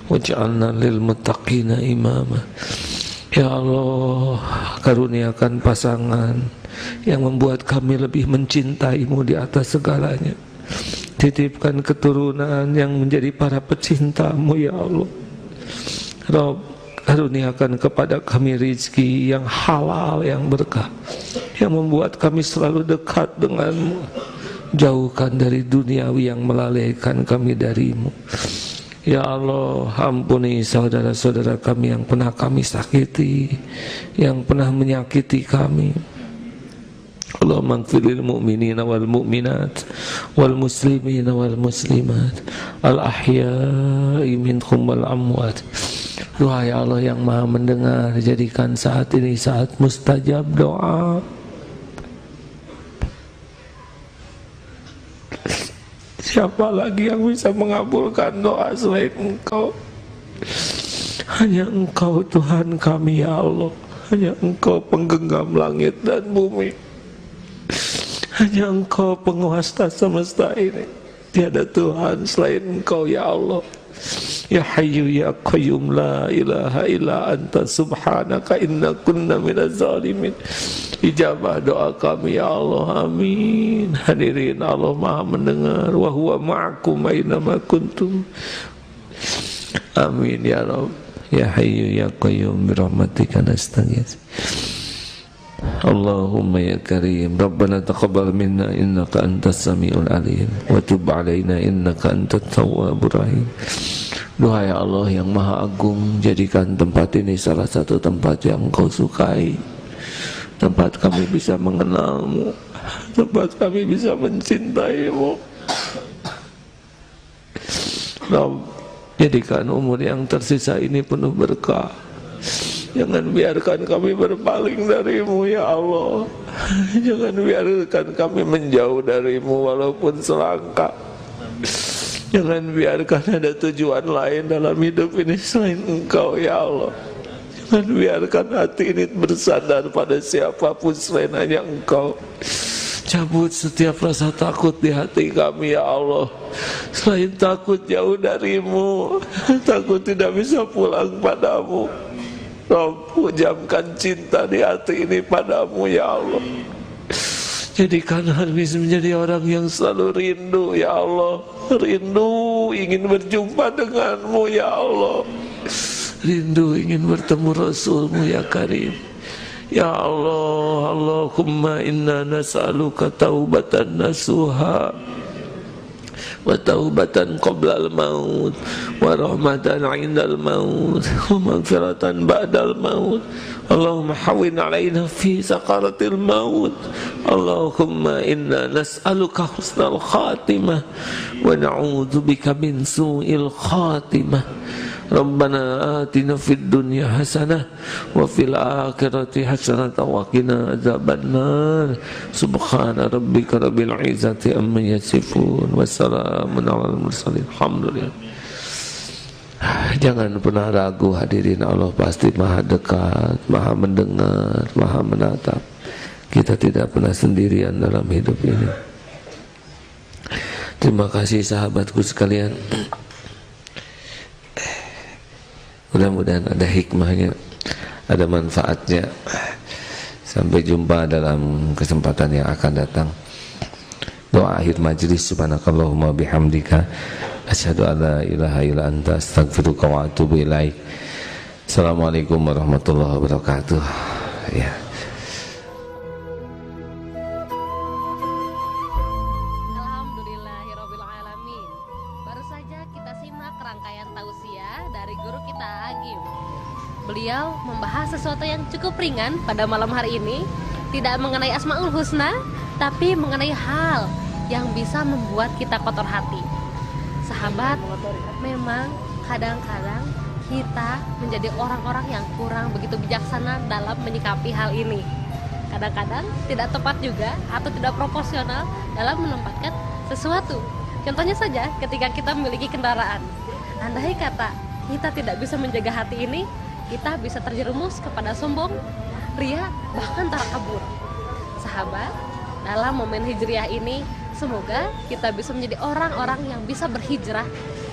waj'alna lil muttaqina imama. Ya Allah, karuniakan pasangan yang membuat kami lebih mencintai-Mu di atas segalanya. Titipkan keturunan yang menjadi para pecinta-Mu ya Allah. Rabb, karuniakan kepada kami rizki yang halal, yang berkah, yang membuat kami selalu dekat dengan-Mu. Jauhkan dari duniawi yang melalaikan kami dari-Mu. Ya Allah, ampuni saudara-saudara kami yang pernah kami sakiti, yang pernah menyakiti kami. Allahumma ighfirlil mu'minina wal mu'minat wal muslimina wal muslimat al ahya'i minhum wal amwat. Doa ya Allah yang Maha mendengar, jadikan saat ini saat mustajab doa. Siapa lagi yang bisa mengabulkan doa selain Engkau? Hanya Engkau Tuhan kami ya Allah. Hanya Engkau penggenggam langit dan bumi. Hanya Engkau penguasa semesta ini. Tiada Tuhan selain Engkau ya Allah. Ya Hayyu ya Qayyum la ilaha illa anta subhanaka inna kunna minaz zalimin. Ijabah doa kami ya Allah, amin. Hadirin, Allah Maha mendengar. Wa huwa ma'akum aynama kuntum. Amin ya Rabb. Ya Hayyu ya Qayyum birahmatika nastaghits. Allahumma ya Karim, Rabbana taqabbal minna innaka antas samiul alim wa tub alaina innaka antat tawwabur rahim. Doa ya Allah yang Maha Agung, jadikan tempat ini salah satu tempat yang Engkau sukai, tempat kami bisa mengenal-Mu, tempat kami bisa mencintai-Mu. Rabb, jadikan umur yang tersisa ini penuh berkah. Jangan biarkan kami berpaling dari-Mu ya Allah. Jangan biarkan kami menjauh dari-Mu walaupun selangkah. Jangan biarkan ada tujuan lain dalam hidup ini selain Engkau ya Allah. Jangan biarkan hati ini bersandar pada siapapun selain hanya Engkau. Cabut setiap rasa takut di hati kami ya Allah. Selain takut jauh dari-Mu, takut tidak bisa pulang padamu. Rabb, pujamkan cinta di hati ini padamu ya Allah. Jadikan kami menjadi orang yang selalu rindu ya Allah. Rindu ingin berjumpa denganmu ya Allah. Rindu ingin bertemu Rasul-Mu ya Karim. Ya Allah, Allahumma inna nas'aluka taubatan nasuha wa taubatan qoblal maut wa rahmatan indal maut wa maghfiratan ba'dal maut. Allahumma hawwin alaina fi sakaratil maut. Allahumma inna nas'aluka husnal khatimah wa na'udzubika min su'il khatimah. Rabbana atina fid dunya hasanah wa fil akhirati hasanah wa qina adzabannar. Subhana rabbika rabbil izzati amma yasifun wa salamun alal mursalin. Alhamdulillah. Jangan pernah ragu hadirin, Allah pasti Maha dekat, Maha mendengar, Maha menatap. Kita tidak pernah sendirian dalam hidup ini. Terima kasih sahabatku sekalian. Mudah-mudahan ada hikmahnya, ada manfaatnya. Sampai jumpa dalam kesempatan yang akan datang. Doa akhir majlis, subhanakallahumma bihamdika asyhadu an la ilaha illa anta astaghfiruka wa atubu ilaik. Assalamualaikum warahmatullahi wabarakatuh. Ya. Alhamdulillahirobbilalamin. Baru saja kita simak rangkaian tausiah dari guru kita Agim. Beliau membahas sesuatu yang cukup ringan pada malam hari ini, tidak mengenai Asmaul Husna, tapi mengenai hal yang bisa membuat kita kotor hati. Sahabat, memang kadang-kadang kita menjadi orang-orang yang kurang begitu bijaksana dalam menyikapi hal ini. Kadang-kadang tidak tepat juga atau tidak proporsional dalam menempatkan sesuatu. Contohnya saja ketika kita memiliki kendaraan. Andai kata kita tidak bisa menjaga hati ini, kita bisa terjerumus kepada sombong, ria, bahkan takabur. Sahabat, dalam momen hijriah ini, semoga kita bisa menjadi orang-orang yang bisa berhijrah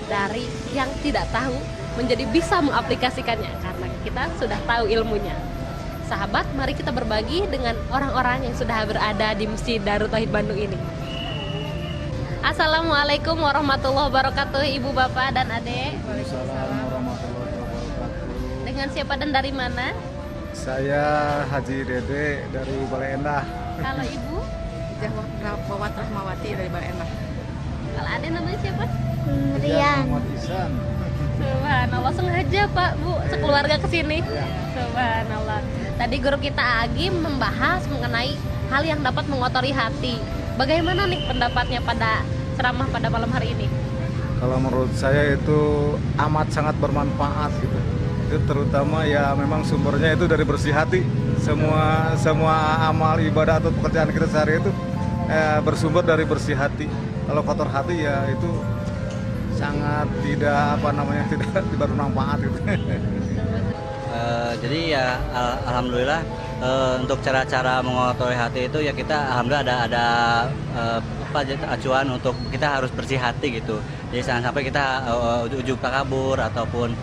dari yang tidak tahu menjadi bisa mengaplikasikannya karena kita sudah tahu ilmunya. Sahabat, mari kita berbagi dengan orang-orang yang sudah berada di Masjid Darut Tauhid Bandung ini. Assalamualaikum warahmatullahi wabarakatuh, Ibu, Bapak, dan Adik. Waalaikumsalam warahmatullahi wabarakatuh. Dengan siapa dan dari mana? Saya Haji Dede dari Balai Endah. Kalau Ibu? Wawat Rahmawati dari Balai Endah. Kalau Adik namanya siapa? Rian Muhammad Ihsan. Subhanallah, sengaja Pak, Bu, sekeluarga kesini. Subhanallah. Tadi guru kita Agim membahas mengenai hal yang dapat mengotori hati. Bagaimana nih pendapatnya pada ceramah pada malam hari ini? Kalau menurut saya itu amat sangat bermanfaat gitu. Itu terutama ya memang sumbernya itu dari bersih hati. Semua amal ibadah atau pekerjaan kita sehari itu bersumber dari bersih hati. Kalau kotor hati ya itu sangat tidak tidak bermanfaat gitu. Jadi ya alhamdulillah untuk cara-cara mengotori hati itu ya kita alhamdulillah ada acuan untuk kita harus bersih hati gitu. Jadi jangan sampai kita ujub takabur ataupun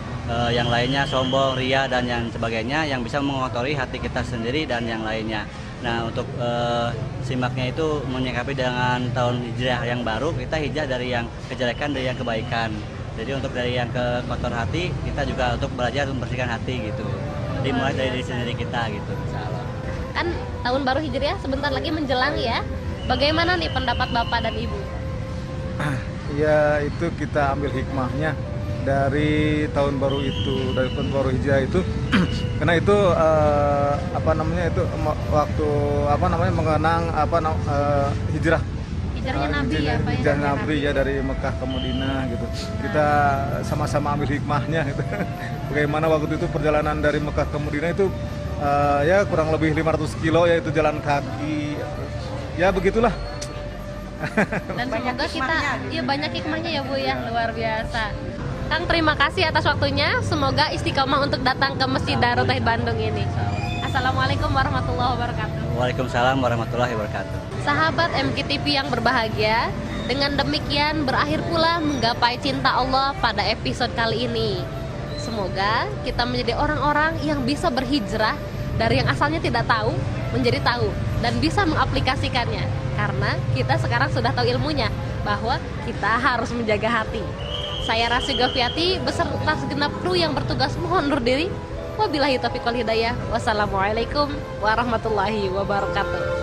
yang lainnya sombong, ria dan yang sebagainya yang bisa mengotori hati kita sendiri dan yang lainnya. Nah untuk simaknya itu menyikapi dengan tahun hijrah yang baru, kita hijrah dari yang kejelekan dari yang kebaikan. Jadi untuk dari yang ke kotor hati, kita juga untuk belajar membersihkan hati gitu. Dimulai dari diri sendiri kita gitu, insyaallah. Kan tahun baru hijriah sebentar lagi menjelang ya. Bagaimana nih pendapat Bapak dan Ibu? Ya itu kita ambil hikmahnya dari tahun baru itu, dari tahun baru hijrah itu. Karena itu waktu mengenang hijrah. Hijrahnya Nabi ya Pak. Hijrah Nabi ya dari Mekah ke Madinah gitu. Kita sama-sama ambil hikmahnya gitu. Bagaimana waktu itu perjalanan dari Mekah ke Madinah itu ya kurang lebih 500 kilo yaitu jalan kaki. Ya begitulah. Dan Banyak semoga kita hikmahnya gitu. ya banyak hikmahnya ya Bu ya, luar biasa. Kang, terima kasih atas waktunya. Semoga istiqomah untuk datang ke Masjid Darut Tauhid Bandung ini. Assalamualaikum warahmatullahi wabarakatuh. Waalaikumsalam warahmatullahi wabarakatuh. Sahabat MKTV yang berbahagia, dengan demikian berakhir pula menggapai cinta Allah pada episode kali ini. Semoga kita menjadi orang-orang yang bisa berhijrah dari yang asalnya tidak tahu menjadi tahu dan bisa mengaplikasikannya. Karena kita sekarang sudah tahu ilmunya bahwa kita harus menjaga hati. Saya Rasy Goviati beserta segenap kru yang bertugas mohon undur diri. Wabillahi taufiq wal hidayah. Wassalamualaikum warahmatullahi wabarakatuh.